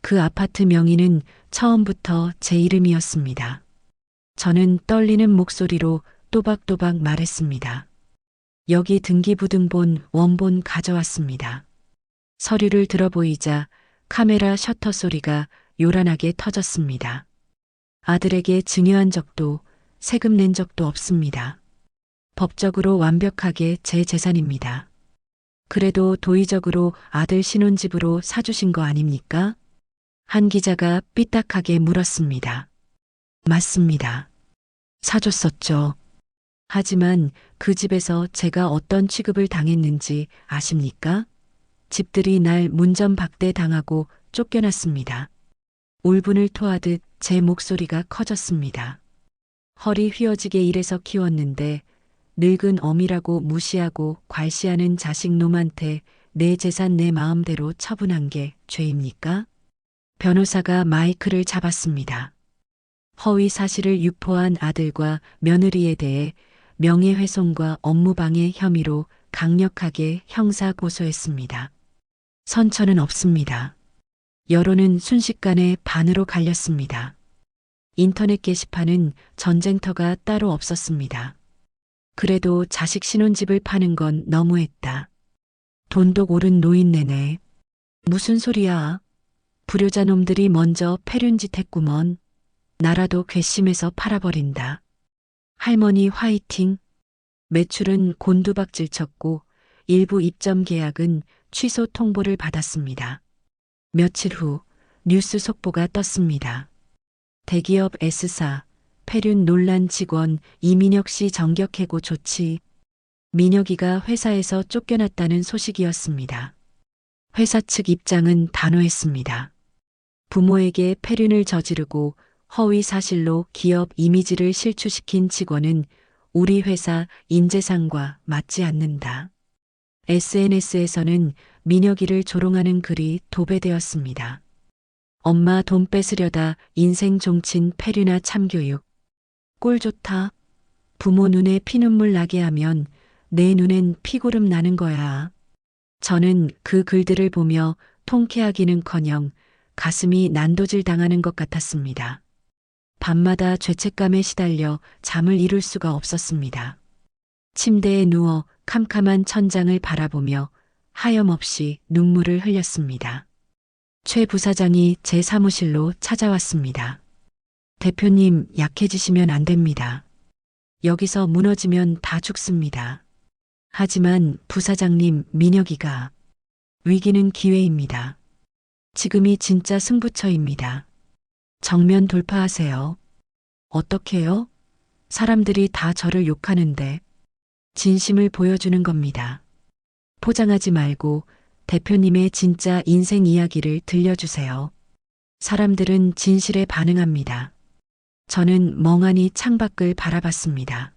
그 아파트 명의는 처음부터 제 이름이었습니다. 저는 떨리는 목소리로 또박또박 말했습니다. 여기 등기부등본 원본 가져왔습니다. 서류를 들어보이자 카메라 셔터 소리가 요란하게 터졌습니다. 아들에게 증여한 적도 세금 낸 적도 없습니다. 법적으로 완벽하게 제 재산입니다. 그래도 도의적으로 아들 신혼집으로 사주신 거 아닙니까? 한 기자가 삐딱하게 물었습니다. 맞습니다. 사줬었죠. 하지만 그 집에서 제가 어떤 취급을 당했는지 아십니까? 집들이 날 문전박대 당하고 쫓겨났습니다. 울분을 토하듯 제 목소리가 커졌습니다. 허리 휘어지게 일해서 키웠는데 늙은 어미라고 무시하고 괄시하는 자식 놈한테 내 재산 내 마음대로 처분한 게 죄입니까? 변호사가 마이크를 잡았습니다. 허위 사실을 유포한 아들과 며느리에 대해 명예훼손과 업무방해 혐의로 강력하게 형사 고소했습니다. 선처는 없습니다. 여론은 순식간에 반으로 갈렸습니다. 인터넷 게시판은 전쟁터가 따로 없었습니다. 그래도 자식 신혼집을 파는 건 너무했다. 돈독 오른 노인네네. 무슨 소리야? 불효자 놈들이 먼저 패륜짓 했구먼. 나라도 괘씸해서 팔아버린다. 할머니 화이팅. 매출은 곤두박질 쳤고 일부 입점 계약은 취소 통보를 받았습니다. 며칠 후 뉴스 속보가 떴습니다. 대기업 S사 패륜 논란 직원 이민혁 씨 정격 해고 조치. 민혁이가 회사에서 쫓겨났다는 소식이었습니다. 회사 측 입장은 단호했습니다. 부모에게 패륜을 저지르고 허위 사실로 기업 이미지를 실추시킨 직원은 우리 회사 인재상과 맞지 않는다. SNS에서는 민혁이를 조롱하는 글이 도배되었습니다. 엄마 돈 뺏으려다 인생 종친 패륜아 참교육. 꼴 좋다. 부모 눈에 피눈물 나게 하면 내 눈엔 피고름 나는 거야. 저는 그 글들을 보며 통쾌하기는커녕 가슴이 난도질 당하는 것 같았습니다. 밤마다 죄책감에 시달려 잠을 이룰 수가 없었습니다. 침대에 누워 캄캄한 천장을 바라보며 하염없이 눈물을 흘렸습니다. 최 부사장이 제 사무실로 찾아왔습니다. 대표님, 약해지시면 안 됩니다. 여기서 무너지면 다 죽습니다. 하지만 부사장님, 민혁이가 위기는 기회입니다. 지금이 진짜 승부처입니다. 정면 돌파하세요. 어떻게요? 사람들이 다 저를 욕하는데 진심을 보여주는 겁니다. 포장하지 말고 대표님의 진짜 인생 이야기를 들려주세요. 사람들은 진실에 반응합니다. 저는 멍하니 창밖을 바라봤습니다.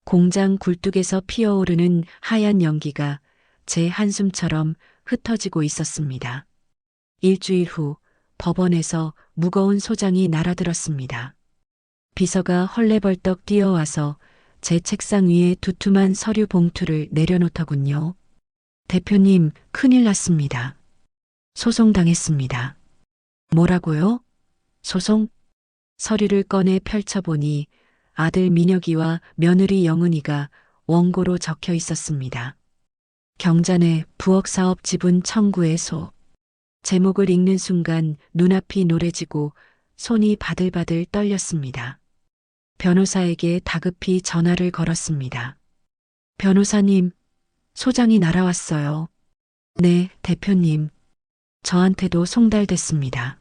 공장 굴뚝에서 피어오르는 하얀 연기가 제 한숨처럼 흩어지고 있었습니다. 일주일 후 법원에서 무거운 소장이 날아들었습니다. 비서가 헐레벌떡 뛰어와서 제 책상 위에 두툼한 서류 봉투를 내려놓더군요. 대표님, 큰일 났습니다. 소송당했습니다. 뭐라고요? 소송? 서류를 꺼내 펼쳐보니 아들 민혁이와 며느리 영은이가 원고로 적혀 있었습니다. 경자내 부엌사업 지분 청구의 소. 제목을 읽는 순간 눈앞이 노래지고 손이 바들바들 떨렸습니다. 변호사에게 다급히 전화를 걸었습니다. 변호사님, 소장이 날아왔어요. 네, 대표님. 저한테도 송달됐습니다.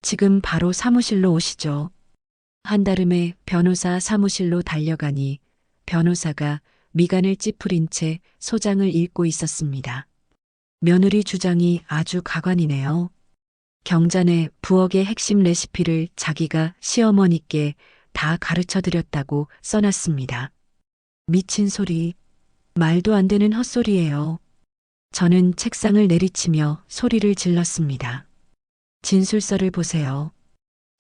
지금 바로 사무실로 오시죠. 한달음에 변호사 사무실로 달려가니 변호사가 미간을 찌푸린 채 소장을 읽고 있었습니다. 며느리 주장이 아주 가관이네요. 경자내 부엌의 핵심 레시피를 자기가 시어머니께 다 가르쳐 드렸다고 써놨습니다. 미친 소리. 말도 안 되는 헛소리예요. 저는 책상을 내리치며 소리를 질렀습니다. 진술서를 보세요.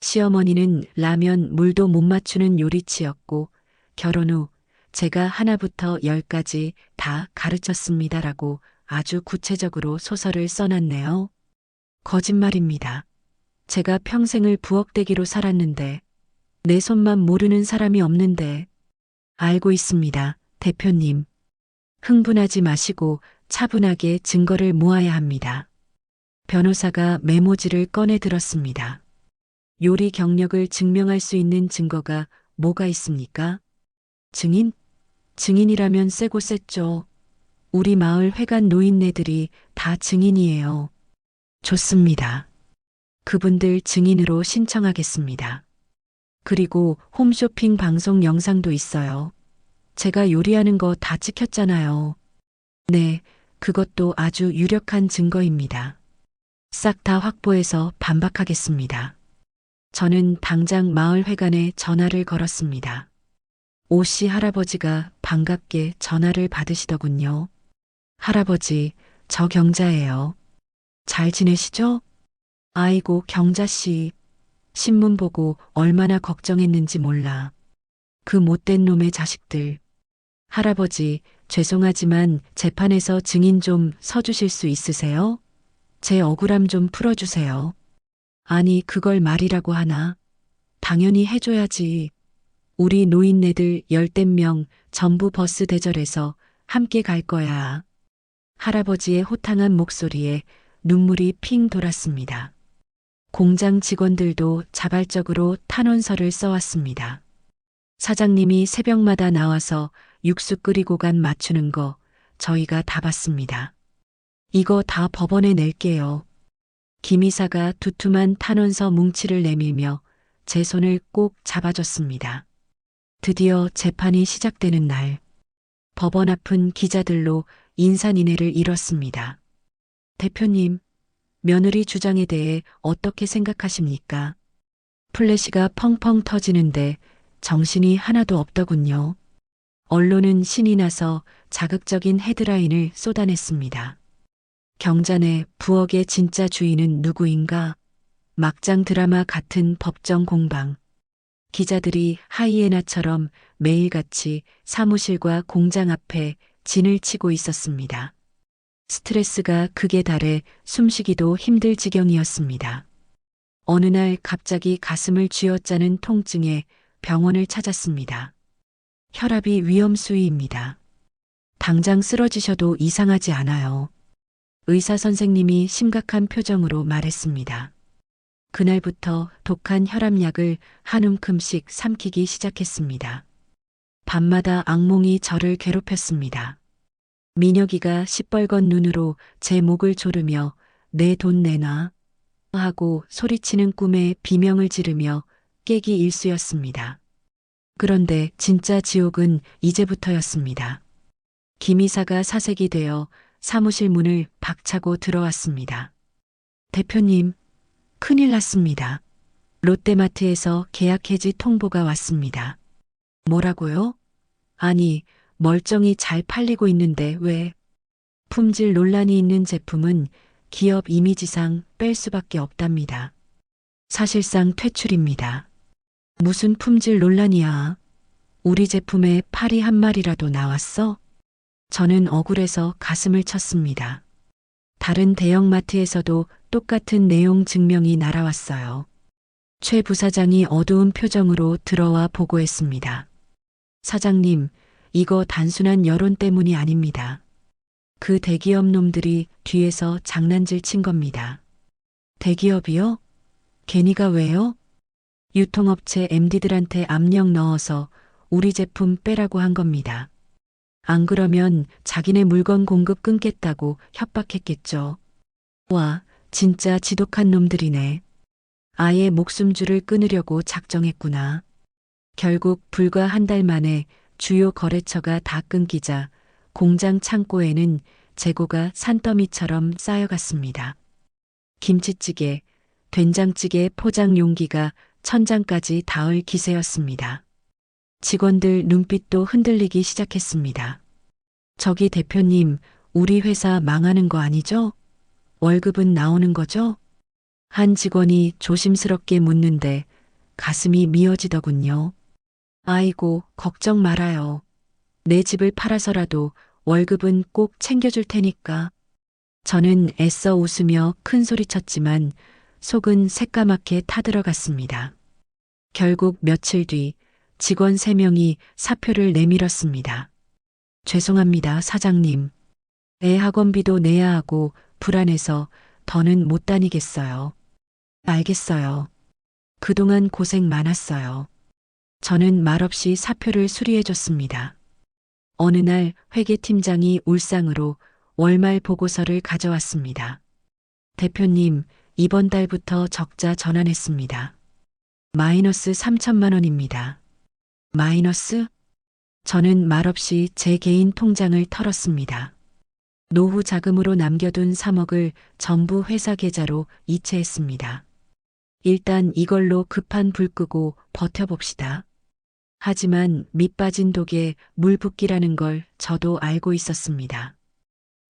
시어머니는 라면 물도 못 맞추는 요리치였고 결혼 후 제가 하나부터 열까지 다 가르쳤습니다라고 아주 구체적으로 소설을 써놨네요. 거짓말입니다. 제가 평생을 부엌대기로 살았는데 내 손만 모르는 사람이 없는데. 알고 있습니다, 대표님. 흥분하지 마시고 차분하게 증거를 모아야 합니다. 변호사가 메모지를 꺼내 들었습니다. 요리 경력을 증명할 수 있는 증거가 뭐가 있습니까? 증인? 증인이라면 세고 셌죠. 우리 마을 회관 노인네들이 다 증인이에요. 좋습니다. 그분들 증인으로 신청하겠습니다. 그리고 홈쇼핑 방송 영상도 있어요. 제가 요리하는 거 다 찍혔잖아요. 네, 그것도 아주 유력한 증거입니다. 싹 다 확보해서 반박하겠습니다. 저는 당장 마을회관에 전화를 걸었습니다. 오씨 할아버지가 반갑게 전화를 받으시더군요. 할아버지, 저 경자예요. 잘 지내시죠? 아이고, 경자씨. 신문 보고 얼마나 걱정했는지 몰라. 그 못된 놈의 자식들. 할아버지, 죄송하지만 재판에서 증인 좀 서주실 수 있으세요? 제 억울함 좀 풀어주세요. 아니, 그걸 말이라고 하나? 당연히 해줘야지. 우리 노인네들 10명 전부 버스 대절해서 함께 갈 거야. 할아버지의 호탕한 목소리에 눈물이 핑 돌았습니다. 공장 직원들도 자발적으로 탄원서를 써왔습니다. 사장님이 새벽마다 나와서 육수 끓이고 간 맞추는 거 저희가 다 봤습니다. 이거 다 법원에 낼게요. 김 이사가 두툼한 탄원서 뭉치를 내밀며 제 손을 꼭 잡아줬습니다. 드디어 재판이 시작되는 날, 법원 앞은 기자들로 인산인해를 이뤘습니다. 대표님, 며느리 주장에 대해 어떻게 생각하십니까? 플래시가 펑펑 터지는데 정신이 하나도 없더군요. 언론은 신이 나서 자극적인 헤드라인을 쏟아냈습니다. 경자네 부엌의 진짜 주인은 누구인가? 막장 드라마 같은 법정 공방. 기자들이 하이에나처럼 매일같이 사무실과 공장 앞에 진을 치고 있었습니다. 스트레스가 극에 달해 숨쉬기도 힘들 지경이었습니다. 어느 날 갑자기 가슴을 쥐어짜는 통증에 병원을 찾았습니다. 혈압이 위험 수위입니다. 당장 쓰러지셔도 이상하지 않아요. 의사 선생님이 심각한 표정으로 말했습니다. 그날부터 독한 혈압약을 한 움큼씩 삼키기 시작했습니다. 밤마다 악몽이 저를 괴롭혔습니다. 민혁이가 시뻘건 눈으로 제 목을 조르며 내 돈 내놔 하고 소리치는 꿈에 비명을 지르며 깨기 일쑤였습니다. 그런데 진짜 지옥은 이제부터였습니다. 김 이사가 사색이 되어 사무실 문을 박차고 들어왔습니다. 대표님, 큰일 났습니다. 롯데마트에서 계약 해지 통보가 왔습니다. 뭐라고요? 아니, 멀쩡히 잘 팔리고 있는데 왜? 품질 논란이 있는 제품은 기업 이미지상 뺄 수밖에 없답니다. 사실상 퇴출입니다. 무슨 품질 논란이야? 우리 제품에 파리 한 마리라도 나왔어? 저는 억울해서 가슴을 쳤습니다. 다른 대형마트에서도 똑같은 내용 증명이 날아왔어요. 최 부사장이 어두운 표정으로 들어와 보고했습니다. 사장님, 이거 단순한 여론 때문이 아닙니다. 그 대기업 놈들이 뒤에서 장난질 친 겁니다. 대기업이요? 걔니가 왜요? 유통업체 MD들한테 압력 넣어서 우리 제품 빼라고 한 겁니다. 안 그러면 자기네 물건 공급 끊겠다고 협박했겠죠. 와, 진짜 지독한 놈들이네. 아예 목숨줄을 끊으려고 작정했구나. 결국 불과 한 달 만에 주요 거래처가 다 끊기자 공장 창고에는 재고가 산더미처럼 쌓여갔습니다. 김치찌개, 된장찌개 포장 용기가 천장까지 닿을 기세였습니다. 직원들 눈빛도 흔들리기 시작했습니다. 저기 대표님, 우리 회사 망하는 거 아니죠? 월급은 나오는 거죠? 한 직원이 조심스럽게 묻는데 가슴이 미어지더군요. 아이고, 걱정 말아요. 내 집을 팔아서라도 월급은 꼭 챙겨줄 테니까. 저는 애써 웃으며 큰 소리쳤지만 속은 새까맣게 타들어갔습니다. 결국 며칠 뒤 직원 3명이 사표를 내밀었습니다. 죄송합니다, 사장님. 애 학원비도 내야 하고 불안해서 더는 못 다니겠어요. 알겠어요. 그동안 고생 많았어요. 저는 말없이 사표를 수리해줬습니다. 어느 날 회계팀장이 울상으로 월말 보고서를 가져왔습니다. 대표님, 이번 달부터 적자 전환했습니다. 마이너스 3천만 원입니다. 마이너스? 저는 말없이 제 개인 통장을 털었습니다. 노후 자금으로 남겨둔 3억을 전부 회사 계좌로 이체했습니다. 일단 이걸로 급한 불 끄고 버텨봅시다. 하지만 밑 빠진 독에 물 붓기라는 걸 저도 알고 있었습니다.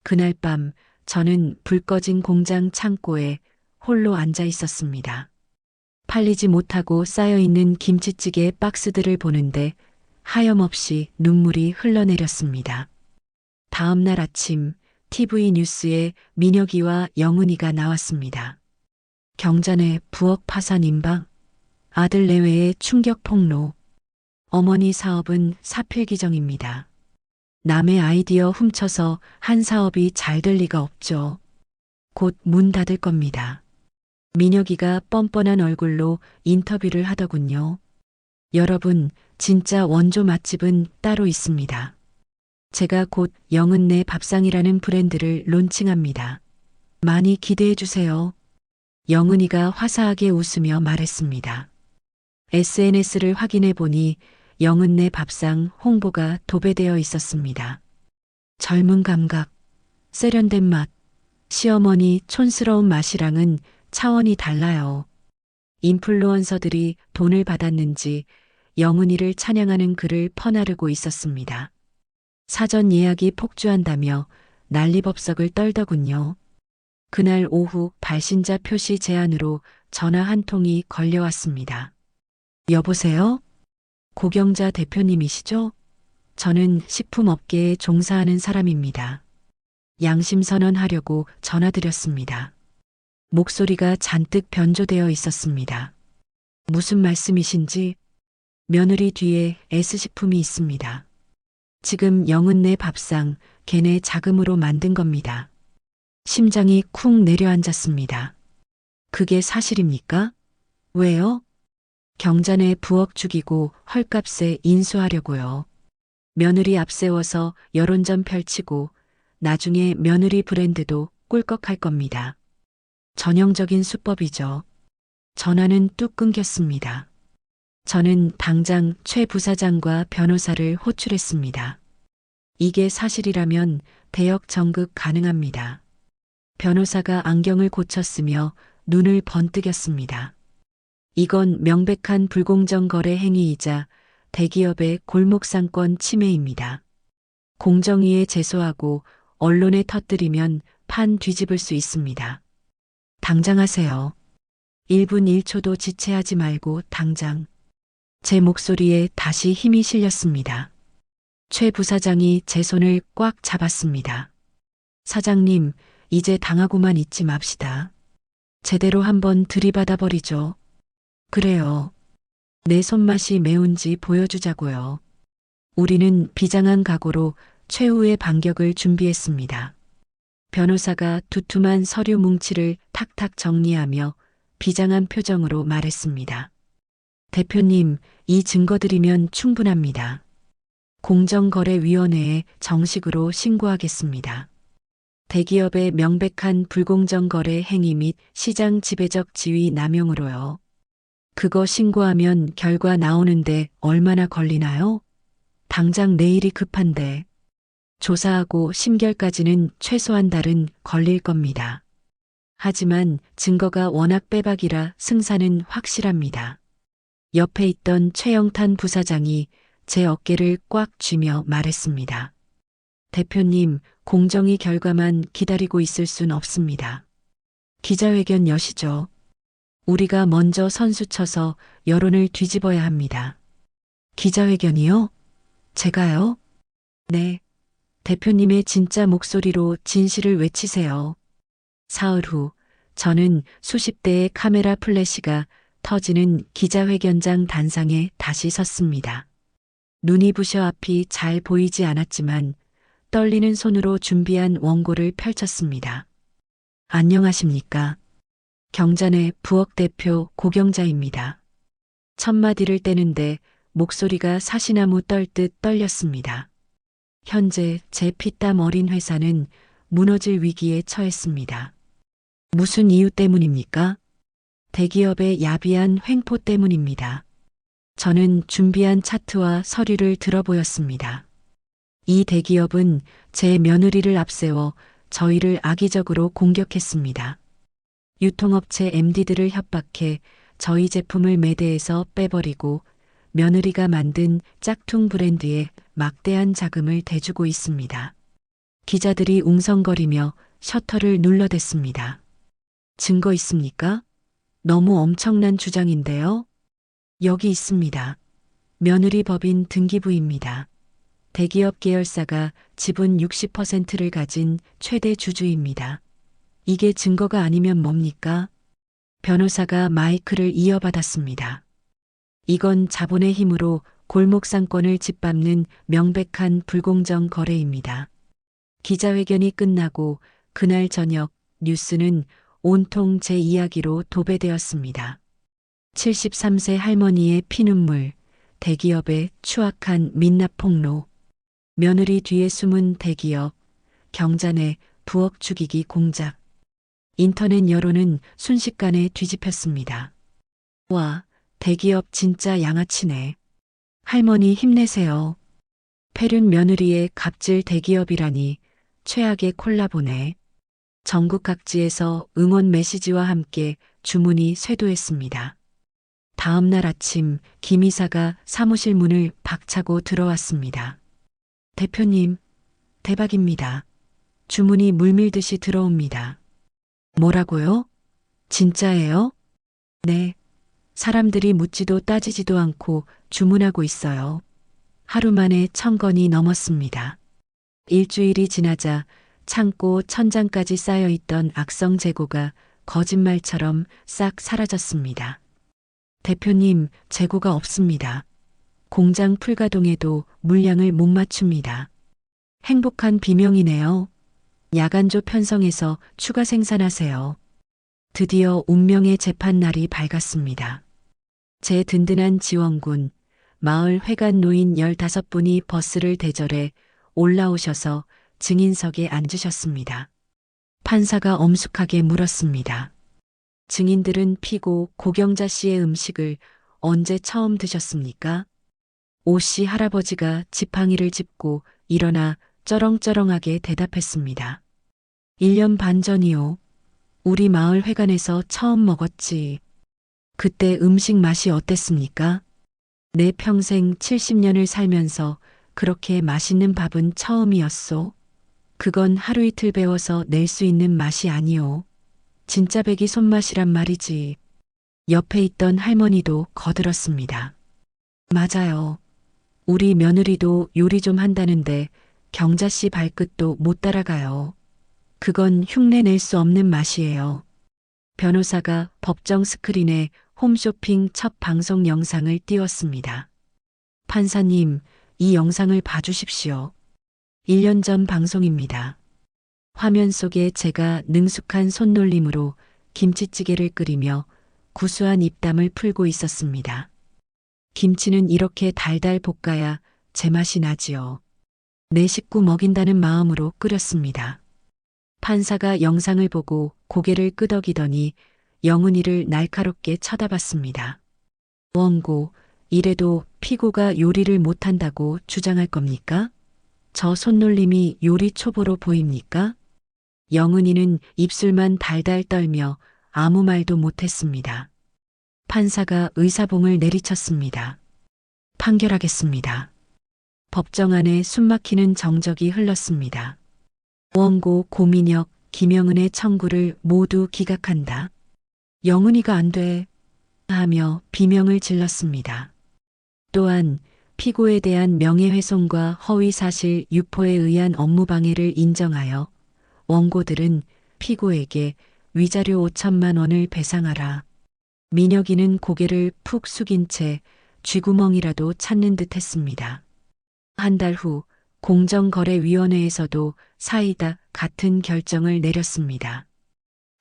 그날 밤 저는 불 꺼진 공장 창고에 홀로 앉아 있었습니다. 팔리지 못하고 쌓여있는 김치찌개 박스들을 보는데 하염없이 눈물이 흘러내렸습니다. 다음 날 아침 TV 뉴스에 민혁이와 영은이가 나왔습니다. 경자내 부엌 파산 임박, 아들 내외의 충격 폭로, 어머니 사업은 사필기정입니다. 남의 아이디어 훔쳐서 한 사업이 잘 될 리가 없죠. 곧 문 닫을 겁니다. 민혁이가 뻔뻔한 얼굴로 인터뷰를 하더군요. 여러분, 진짜 원조 맛집은 따로 있습니다. 제가 곧 영은내 밥상이라는 브랜드를 론칭합니다. 많이 기대해 주세요. 영은이가 화사하게 웃으며 말했습니다. SNS를 확인해 보니 영은내 밥상 홍보가 도배되어 있었습니다. 젊은 감각, 세련된 맛, 시어머니 촌스러운 맛이랑은 차원이 달라요. 인플루언서들이 돈을 받았는지 영은이를 찬양하는 글을 퍼나르고 있었습니다. 사전 예약이 폭주한다며 난리법석을 떨더군요. 그날 오후 발신자 표시 제안으로 전화 한 통이 걸려왔습니다. 여보세요? 고경자 대표님이시죠? 저는 식품업계에 종사하는 사람입니다. 양심선언하려고 전화드렸습니다. 목소리가 잔뜩 변조되어 있었습니다. 무슨 말씀이신지? 며느리 뒤에 S식품이 있습니다. 지금 영은내 밥상 걔네 자금으로 만든 겁니다. 심장이 쿵 내려앉았습니다. 그게 사실입니까? 왜요? 경자내 부엌 죽이고 헐값에 인수하려고요. 며느리 앞세워서 여론전 펼치고 나중에 며느리 브랜드도 꿀꺽할 겁니다. 전형적인 수법이죠. 전화는 뚝 끊겼습니다. 저는 당장 최 부사장과 변호사를 호출했습니다. 이게 사실이라면 대역 전극 가능합니다. 변호사가 안경을 고쳤으며 눈을 번뜩였습니다. 이건 명백한 불공정 거래 행위이자 대기업의 골목상권 침해입니다. 공정위에 제소하고 언론에 터뜨리면 판 뒤집을 수 있습니다. 당장 하세요. 1분 1초도 지체하지 말고 당장. 제 목소리에 다시 힘이 실렸습니다. 최 부사장이 제 손을 꽉 잡았습니다. 사장님, 이제 당하고만 있지 맙시다. 제대로 한번 들이받아 버리죠. 그래요. 내 손맛이 매운지 보여주자고요. 우리는 비장한 각오로 최후의 반격을 준비했습니다. 변호사가 두툼한 서류 뭉치를 탁탁 정리하며 비장한 표정으로 말했습니다. 대표님, 이 증거들이면 충분합니다. 공정거래위원회에 정식으로 신고하겠습니다. 대기업의 명백한 불공정 거래 행위 및 시장 지배적 지위 남용으로요. 그거 신고하면 결과 나오는데 얼마나 걸리나요? 당장 내일이 급한데. 조사하고 심결까지는 최소한 달은 걸릴 겁니다. 하지만 증거가 워낙 빼박이라 승산은 확실합니다. 옆에 있던 최영탄 부사장이 제 어깨를 꽉 쥐며 말했습니다. 대표님, 공정위 결과만 기다리고 있을 순 없습니다. 기자회견 여시죠. 우리가 먼저 선수 쳐서 여론을 뒤집어야 합니다. 기자회견이요? 제가요? 네. 대표님의 진짜 목소리로 진실을 외치세요. 사흘 후, 저는 수십 대의 카메라 플래시가 터지는 기자회견장 단상에 다시 섰습니다. 눈이 부셔 앞이 잘 보이지 않았지만 떨리는 손으로 준비한 원고를 펼쳤습니다. 안녕하십니까. 경자내 부엌 대표 고경자입니다. 첫 마디를 떼는데 목소리가 사시나무 떨듯 떨렸습니다. 현재 제 피땀 어린 회사는 무너질 위기에 처했습니다. 무슨 이유 때문입니까? 대기업의 야비한 횡포 때문입니다. 저는 준비한 차트와 서류를 들어보였습니다. 이 대기업은 제 며느리를 앞세워 저희를 악의적으로 공격했습니다. 유통업체 MD들을 협박해 저희 제품을 매대에서 빼버리고 며느리가 만든 짝퉁 브랜드에 막대한 자금을 대주고 있습니다. 기자들이 웅성거리며 셔터를 눌러댔습니다. 증거 있습니까? 너무 엄청난 주장인데요. 여기 있습니다. 며느리 법인 등기부입니다. 대기업 계열사가 지분 60%를 가진 최대 주주입니다. 이게 증거가 아니면 뭡니까? 변호사가 마이크를 이어받았습니다. 이건 자본의 힘으로 골목상권을 짓밟는 명백한 불공정 거래입니다. 기자회견이 끝나고 그날 저녁 뉴스는 온통 제 이야기로 도배되었습니다. 73세 할머니의 피눈물, 대기업의 추악한 민낯 폭로, 며느리 뒤에 숨은 대기업, 경자내 부엌 죽이기 공작. 인터넷 여론은 순식간에 뒤집혔습니다. 와, 대기업 진짜 양아치네. 할머니 힘내세요. 폐륜 며느리의 갑질 대기업이라니 최악의 콜라보네. 전국 각지에서 응원 메시지와 함께 주문이 쇄도했습니다. 다음 날 아침 김 이사가 사무실 문을 박차고 들어왔습니다. 대표님, 대박입니다. 주문이 물밀듯이 들어옵니다. 뭐라고요? 진짜예요? 네. 사람들이 묻지도 따지지도 않고 주문하고 있어요. 하루 만에 1000건이 넘었습니다. 일주일이 지나자 창고 천장까지 쌓여있던 악성 재고가 거짓말처럼 싹 사라졌습니다. 대표님, 재고가 없습니다. 공장 풀가동에도 물량을 못 맞춥니다. 행복한 비명이네요. 야간조 편성해서 추가 생산하세요. 드디어 운명의 재판날이 밝았습니다. 제 든든한 지원군, 마을 회관 노인 15분이 버스를 대절해 올라오셔서 증인석에 앉으셨습니다. 판사가 엄숙하게 물었습니다. 증인들은 피고 고경자 씨의 음식을 언제 처음 드셨습니까? 오 씨 할아버지가 지팡이를 짚고 일어나 쩌렁쩌렁하게 대답했습니다. 1년 반 전이요. 우리 마을 회관에서 처음 먹었지. 그때 음식 맛이 어땠습니까? 내 평생 70년을 살면서 그렇게 맛있는 밥은 처음이었소. 그건 하루 이틀 배워서 낼 수 있는 맛이 아니오. 진짜 배기 손맛이란 말이지. 옆에 있던 할머니도 거들었습니다. 맞아요. 우리 며느리도 요리 좀 한다는데 경자 씨 발끝도 못 따라가요. 그건 흉내 낼 수 없는 맛이에요. 변호사가 법정 스크린에 홈쇼핑 첫 방송 영상을 띄웠습니다. 판사님, 이 영상을 봐주십시오. 1년 전 방송입니다. 화면 속에 제가 능숙한 손놀림으로 김치찌개를 끓이며 구수한 입담을 풀고 있었습니다. 김치는 이렇게 달달 볶아야 제맛이 나지요. 내 식구 먹인다는 마음으로 끓였습니다. 판사가 영상을 보고 고개를 끄덕이더니 영은이를 날카롭게 쳐다봤습니다. 원고, 이래도 피고가 요리를 못한다고 주장할 겁니까? 저 손놀림이 요리 초보로 보입니까? 영은이는 입술만 달달 떨며 아무 말도 못했습니다. 판사가 의사봉을 내리쳤습니다. 판결하겠습니다. 법정 안에 숨막히는 정적이 흘렀습니다. 원고, 고민혁, 김영은의 청구를 모두 기각한다. 영은이가 안 돼. 하며 비명을 질렀습니다. 또한 피고에 대한 명예훼손과 허위사실 유포에 의한 업무방해를 인정하여 원고들은 피고에게 위자료 5천만 원을 배상하라. 민혁이는 고개를 푹 숙인 채 쥐구멍이라도 찾는 듯 했습니다. 한 달 후 공정거래위원회에서도 사이다 같은 결정을 내렸습니다.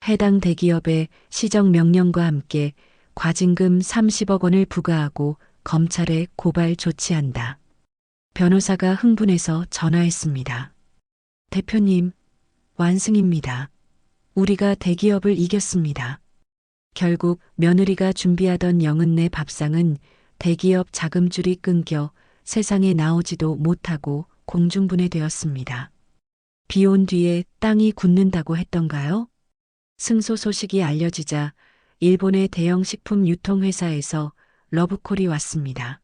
해당 대기업에 시정명령과 함께 과징금 30억 원을 부과하고 검찰에 고발 조치한다. 변호사가 흥분해서 전화했습니다. 대표님, 완승입니다. 우리가 대기업을 이겼습니다. 결국 며느리가 준비하던 영은네 밥상은 대기업 자금줄이 끊겨 세상에 나오지도 못하고 공중분해되었습니다. 비 온 뒤에 땅이 굳는다고 했던가요? 승소 소식이 알려지자 일본의 대형 식품 유통회사에서 러브콜이 왔습니다.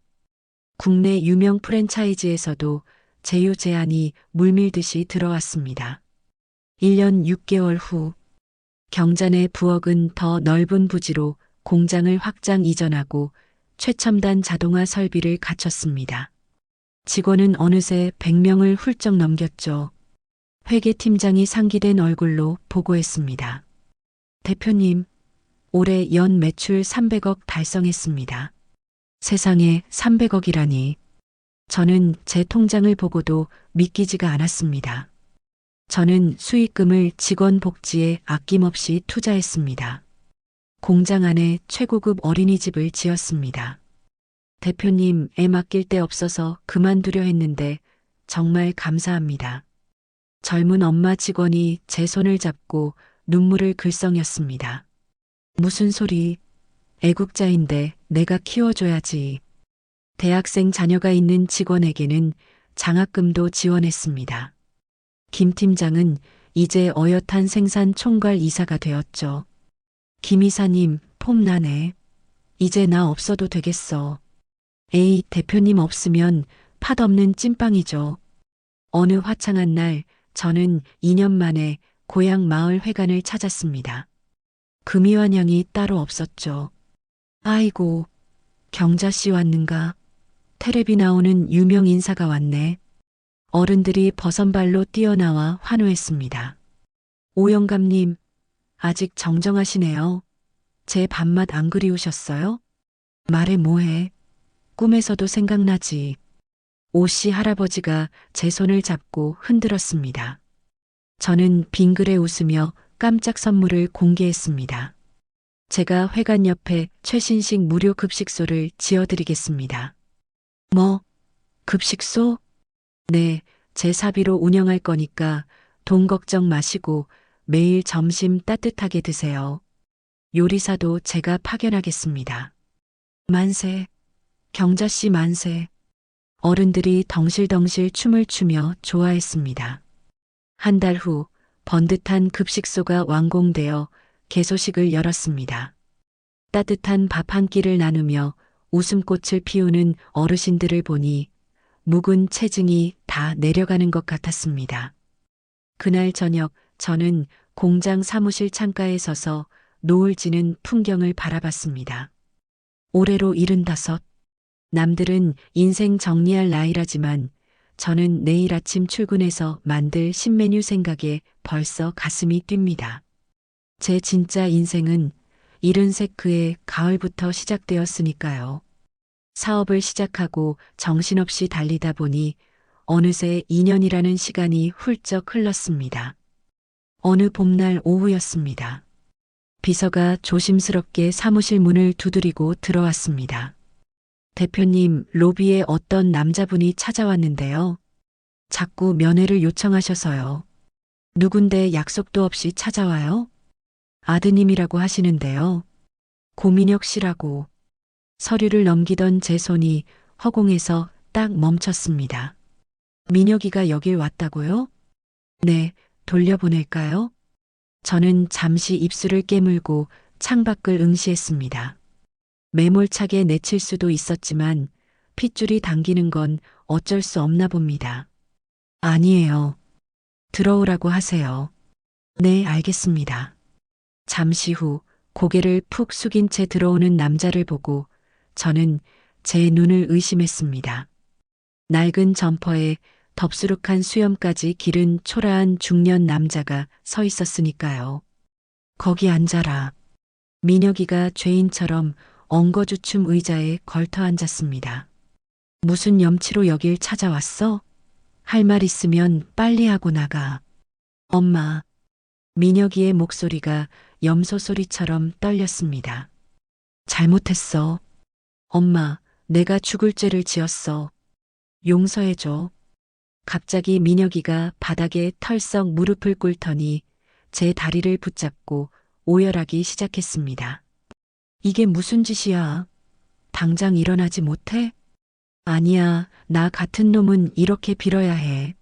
국내 유명 프랜차이즈에서도 제휴 제안이 물밀듯이 들어왔습니다. 1년 6개월 후 경자 내 부엌은 더 넓은 부지로 공장을 확장 이전하고 최첨단 자동화 설비를 갖췄습니다. 직원은 어느새 100명을 훌쩍 넘겼죠. 회계팀장이 상기된 얼굴로 보고했습니다. 대표님, 올해 연 매출 300억 달성했습니다. 세상에 300억이라니. 저는 제 통장을 보고도 믿기지가 않았습니다. 저는 수익금을 직원 복지에 아낌없이 투자했습니다. 공장 안에 최고급 어린이집을 지었습니다. 대표님, 애 맡길 데 없어서 그만두려 했는데 정말 감사합니다. 젊은 엄마 직원이 제 손을 잡고 눈물을 글썽였습니다. 무슨 소리, 애국자인데 내가 키워줘야지. 대학생 자녀가 있는 직원에게는 장학금도 지원했습니다. 김 팀장은 이제 어엿한 생산 총괄 이사가 되었죠. 김 이사님, 폼나네. 이제 나 없어도 되겠어. 에이, 대표님 없으면 팥 없는 찐빵이죠. 어느 화창한 날 저는 2년 만에 고향 마을 회관을 찾았습니다. 금이환영이 따로 없었죠. 아이고, 경자 씨 왔는가? 텔레비 나오는 유명 인사가 왔네. 어른들이 버선발로 뛰어나와 환호했습니다. 오영감님, 아직 정정하시네요. 제 밥맛 안 그리우셨어요? 말해 뭐해. 꿈에서도 생각나지. 오씨 할아버지가 제 손을 잡고 흔들었습니다. 저는 빙그레 웃으며 깜짝 선물을 공개했습니다. 제가 회관 옆에 최신식 무료 급식소를 지어드리겠습니다. 뭐, 급식소? 네, 제 사비로 운영할 거니까 돈 걱정 마시고 매일 점심 따뜻하게 드세요. 요리사도 제가 파견하겠습니다. 만세, 경자씨 만세. 어른들이 덩실덩실 춤을 추며 좋아했습니다. 한 달 후 번듯한 급식소가 완공되어 개소식을 열었습니다. 따뜻한 밥 한 끼를 나누며 웃음꽃을 피우는 어르신들을 보니 묵은 체증이 다 내려가는 것 같았습니다. 그날 저녁 저는 공장 사무실 창가에 서서 노을 지는 풍경을 바라봤습니다. 올해로 75. 남들은 인생 정리할 나이라지만 저는 내일 아침 출근해서 만들 신메뉴 생각에 벌써 가슴이 뜁니다. 제 진짜 인생은 73의 가을부터 시작되었으니까요. 사업을 시작하고 정신없이 달리다 보니 어느새 2년이라는 시간이 훌쩍 흘렀습니다. 어느 봄날 오후였습니다. 비서가 조심스럽게 사무실 문을 두드리고 들어왔습니다. 대표님, 로비에 어떤 남자분이 찾아왔는데요. 자꾸 면회를 요청하셔서요. 누군데 약속도 없이 찾아와요? 아드님이라고 하시는데요. 고민혁 씨라고. 서류를 넘기던 제 손이 허공에서 딱 멈췄습니다. 민혁이가 여길 왔다고요? 네, 돌려보낼까요? 저는 잠시 입술을 깨물고 창밖을 응시했습니다. 매몰차게 내칠 수도 있었지만 핏줄이 당기는 건 어쩔 수 없나 봅니다. 아니에요. 들어오라고 하세요. 네, 알겠습니다. 잠시 후 고개를 푹 숙인 채 들어오는 남자를 보고 저는 제 눈을 의심했습니다. 낡은 점퍼에 덥수룩한 수염까지 기른 초라한 중년 남자가 서 있었으니까요. 거기 앉아라. 민혁이가 죄인처럼 엉거주춤 의자에 걸터 앉았습니다. 무슨 염치로 여길 찾아왔어? 할 말 있으면 빨리 하고 나가. 엄마. 민혁이의 목소리가 염소 소리처럼 떨렸습니다. 잘못했어. 엄마, 내가 죽을 죄를 지었어. 용서해줘. 갑자기 민혁이가 바닥에 털썩 무릎을 꿇더니 제 다리를 붙잡고 오열하기 시작했습니다. 이게 무슨 짓이야? 당장 일어나지 못해? 아니야, 나 같은 놈은 이렇게 빌어야 해.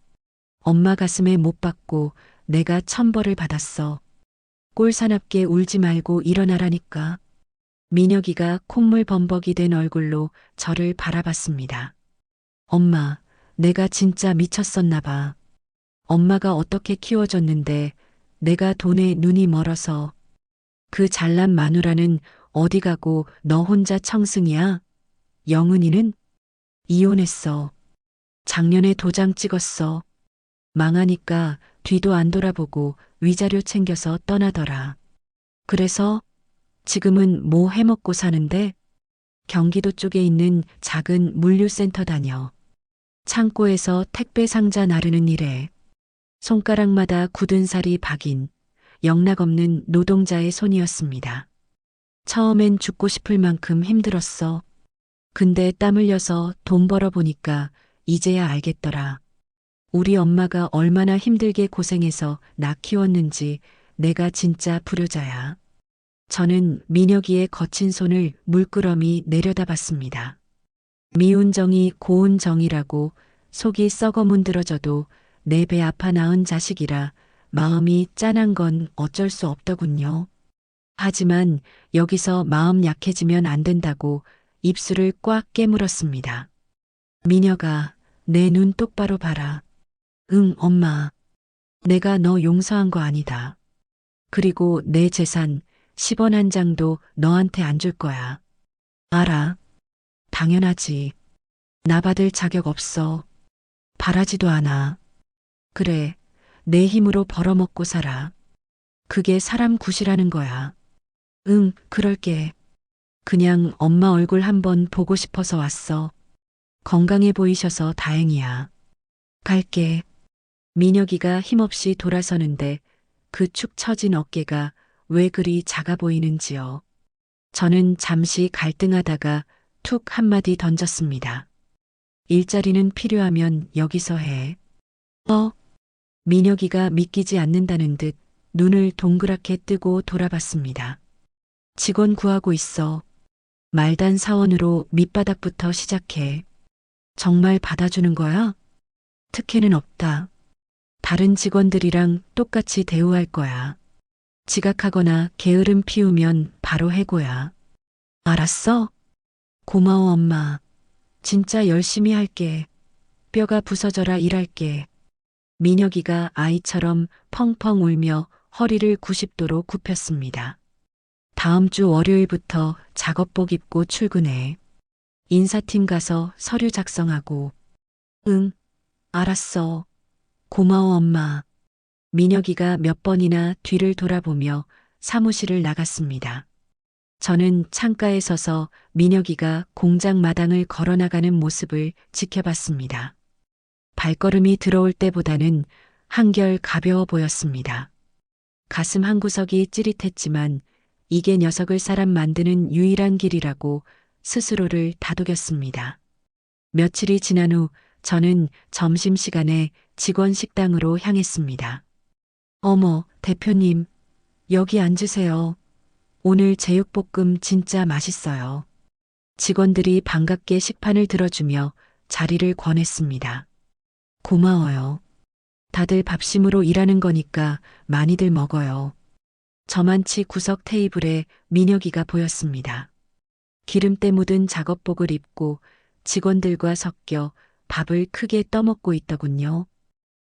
엄마 가슴에 못 박고 내가 천벌을 받았어. 꼴사납게 울지 말고 일어나라니까. 민혁이가 콧물 범벅이 된 얼굴로 저를 바라봤습니다. 엄마, 내가 진짜 미쳤었나 봐. 엄마가 어떻게 키워줬는데 내가 돈에 눈이 멀어서. 그 잘난 마누라는 어디 가고 너 혼자 청승이야? 영은이는? 이혼했어. 작년에 도장 찍었어. 망하니까 뒤도 안 돌아보고 위자료 챙겨서 떠나더라. 그래서 지금은 뭐 해먹고 사는데? 경기도 쪽에 있는 작은 물류센터 다녀. 창고에서 택배 상자 나르는 일에 손가락마다 굳은 살이 박인 영락없는 노동자의 손이었습니다. 처음엔 죽고 싶을 만큼 힘들었어. 근데 땀 흘려서 돈 벌어보니까 이제야 알겠더라. 우리 엄마가 얼마나 힘들게 고생해서 나 키웠는지 내가 진짜 불효자야. 저는 민혁이의 거친 손을 물끄러미 내려다봤습니다. 미운 정이 고운 정이라고 속이 썩어 문드러져도 내 배 아파 낳은 자식이라 마음이 짠한 건 어쩔 수 없더군요. 하지만 여기서 마음 약해지면 안 된다고 입술을 꽉 깨물었습니다. 민혁아, 내 눈 똑바로 봐라. 응, 엄마. 내가 너 용서한 거 아니다. 그리고 내 재산 10원 한 장도 너한테 안 줄 거야. 알아. 당연하지. 나 받을 자격 없어. 바라지도 않아. 그래, 내 힘으로 벌어먹고 살아. 그게 사람 굿이라는 거야. 응, 그럴게. 그냥 엄마 얼굴 한번 보고 싶어서 왔어. 건강해 보이셔서 다행이야. 갈게. 민혁이가 힘없이 돌아서는데 그 축 처진 어깨가 왜 그리 작아 보이는지요. 저는 잠시 갈등하다가 툭 한마디 던졌습니다. 일자리는 필요하면 여기서 해. 민혁이가 믿기지 않는다는 듯 눈을 동그랗게 뜨고 돌아봤습니다. 직원 구하고 있어. 말단 사원으로 밑바닥부터 시작해. 정말 받아주는 거야? 특혜는 없다. 다른 직원들이랑 똑같이 대우할 거야. 지각하거나 게으름 피우면 바로 해고야. 알았어? 고마워, 엄마. 진짜 열심히 할게. 뼈가 부서져라 일할게. 민혁이가 아이처럼 펑펑 울며 허리를 90도로 굽혔습니다. 다음 주 월요일부터 작업복 입고 출근해. 인사팀 가서 서류 작성하고. 응, 알았어. 고마워, 엄마. 민혁이가 몇 번이나 뒤를 돌아보며 사무실을 나갔습니다. 저는 창가에 서서 민혁이가 공장 마당을 걸어나가는 모습을 지켜봤습니다. 발걸음이 들어올 때보다는 한결 가벼워 보였습니다. 가슴 한구석이 찌릿했지만 이게 녀석을 사람 만드는 유일한 길이라고 스스로를 다독였습니다. 며칠이 지난 후 저는 점심시간에 직원 식당으로 향했습니다. 어머, 대표님, 여기 앉으세요. 오늘 제육볶음 진짜 맛있어요. 직원들이 반갑게 식판을 들어주며 자리를 권했습니다. 고마워요. 다들 밥심으로 일하는 거니까 많이들 먹어요. 저만치 구석 테이블에 민혁이가 보였습니다. 기름때 묻은 작업복을 입고 직원들과 섞여 밥을 크게 떠먹고 있더군요.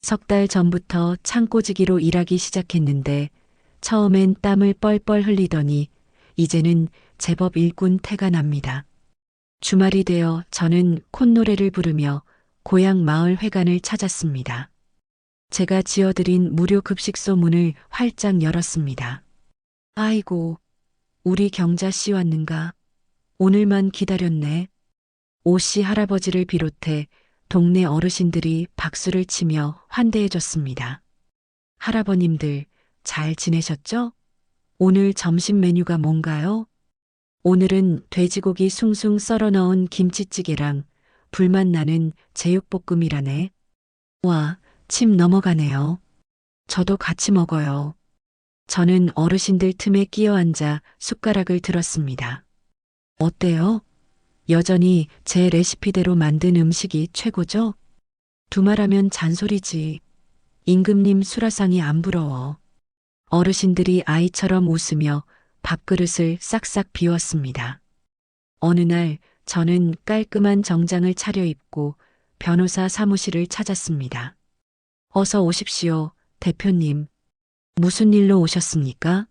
석 달 전부터 창고지기로 일하기 시작했는데 처음엔 땀을 뻘뻘 흘리더니 이제는 제법 일꾼 태가 납니다. 주말이 되어 저는 콧노래를 부르며 고향 마을 회관을 찾았습니다. 제가 지어드린 무료 급식소 문을 활짝 열었습니다. 아이고, 우리 경자 씨 왔는가? 오늘만 기다렸네. 오 씨 할아버지를 비롯해 동네 어르신들이 박수를 치며 환대해줬습니다. 할아버님들 잘 지내셨죠? 오늘 점심 메뉴가 뭔가요? 오늘은 돼지고기 숭숭 썰어 넣은 김치찌개랑 불맛 나는 제육볶음이라네. 와, 침 넘어가네요. 저도 같이 먹어요. 저는 어르신들 틈에 끼어 앉아 숟가락을 들었습니다. 어때요? 여전히 제 레시피대로 만든 음식이 최고죠? 두말하면 잔소리지. 임금님 수라상이 안 부러워. 어르신들이 아이처럼 웃으며 밥그릇을 싹싹 비웠습니다. 어느 날 저는 깔끔한 정장을 차려입고 변호사 사무실을 찾았습니다. 어서 오십시오, 대표님. 무슨 일로 오셨습니까?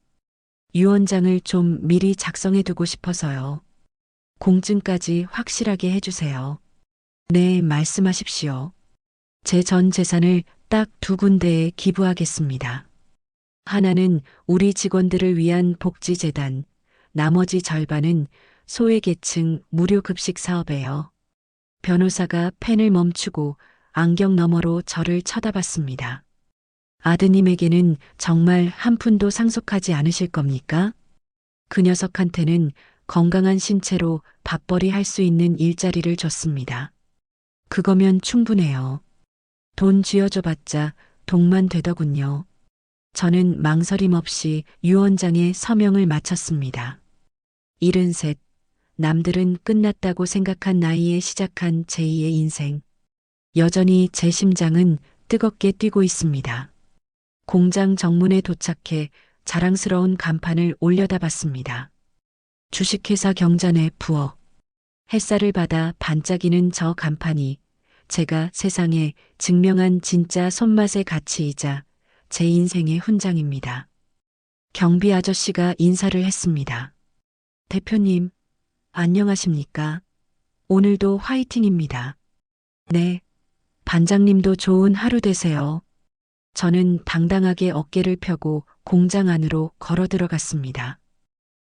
유언장을 좀 미리 작성해 두고 싶어서요. 공증까지 확실하게 해주세요. 네, 말씀하십시오. 제 전 재산을 딱 두 군데에 기부하겠습니다. 하나는 우리 직원들을 위한 복지재단, 나머지 절반은 소외계층 무료 급식 사업에요. 변호사가 펜을 멈추고 안경 너머로 저를 쳐다봤습니다. 아드님에게는 정말 한 푼도 상속하지 않으실 겁니까? 그 녀석한테는 건강한 신체로 밥벌이 할 수 있는 일자리를 줬습니다. 그거면 충분해요. 돈 쥐어줘봤자 독만 되더군요. 저는 망설임 없이 유언장에 서명을 마쳤습니다. 73, 남들은 끝났다고 생각한 나이에 시작한 제2의 인생. 여전히 제 심장은 뜨겁게 뛰고 있습니다. 공장 정문에 도착해 자랑스러운 간판을 올려다 봤습니다. 주식회사 경자내 부엌. 햇살을 받아 반짝이는 저 간판이 제가 세상에 증명한 진짜 손맛의 가치이자 제 인생의 훈장입니다. 경비 아저씨가 인사를 했습니다. 대표님, 안녕하십니까? 오늘도 화이팅입니다. 네, 반장님도 좋은 하루 되세요. 저는 당당하게 어깨를 펴고 공장 안으로 걸어 들어갔습니다.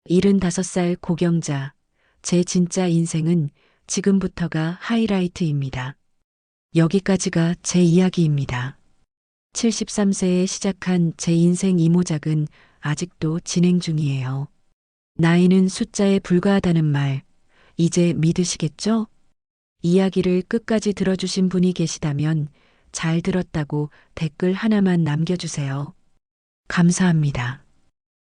75살 고경자, 제 진짜 인생은 지금부터가 하이라이트입니다. 여기까지가 제 이야기입니다. 73세에 시작한 제 인생 이모작은 아직도 진행 중이에요. 나이는 숫자에 불과하다는 말, 이제 믿으시겠죠? 이야기를 끝까지 들어주신 분이 계시다면 잘 들었다고 댓글 하나만 남겨주세요. 감사합니다.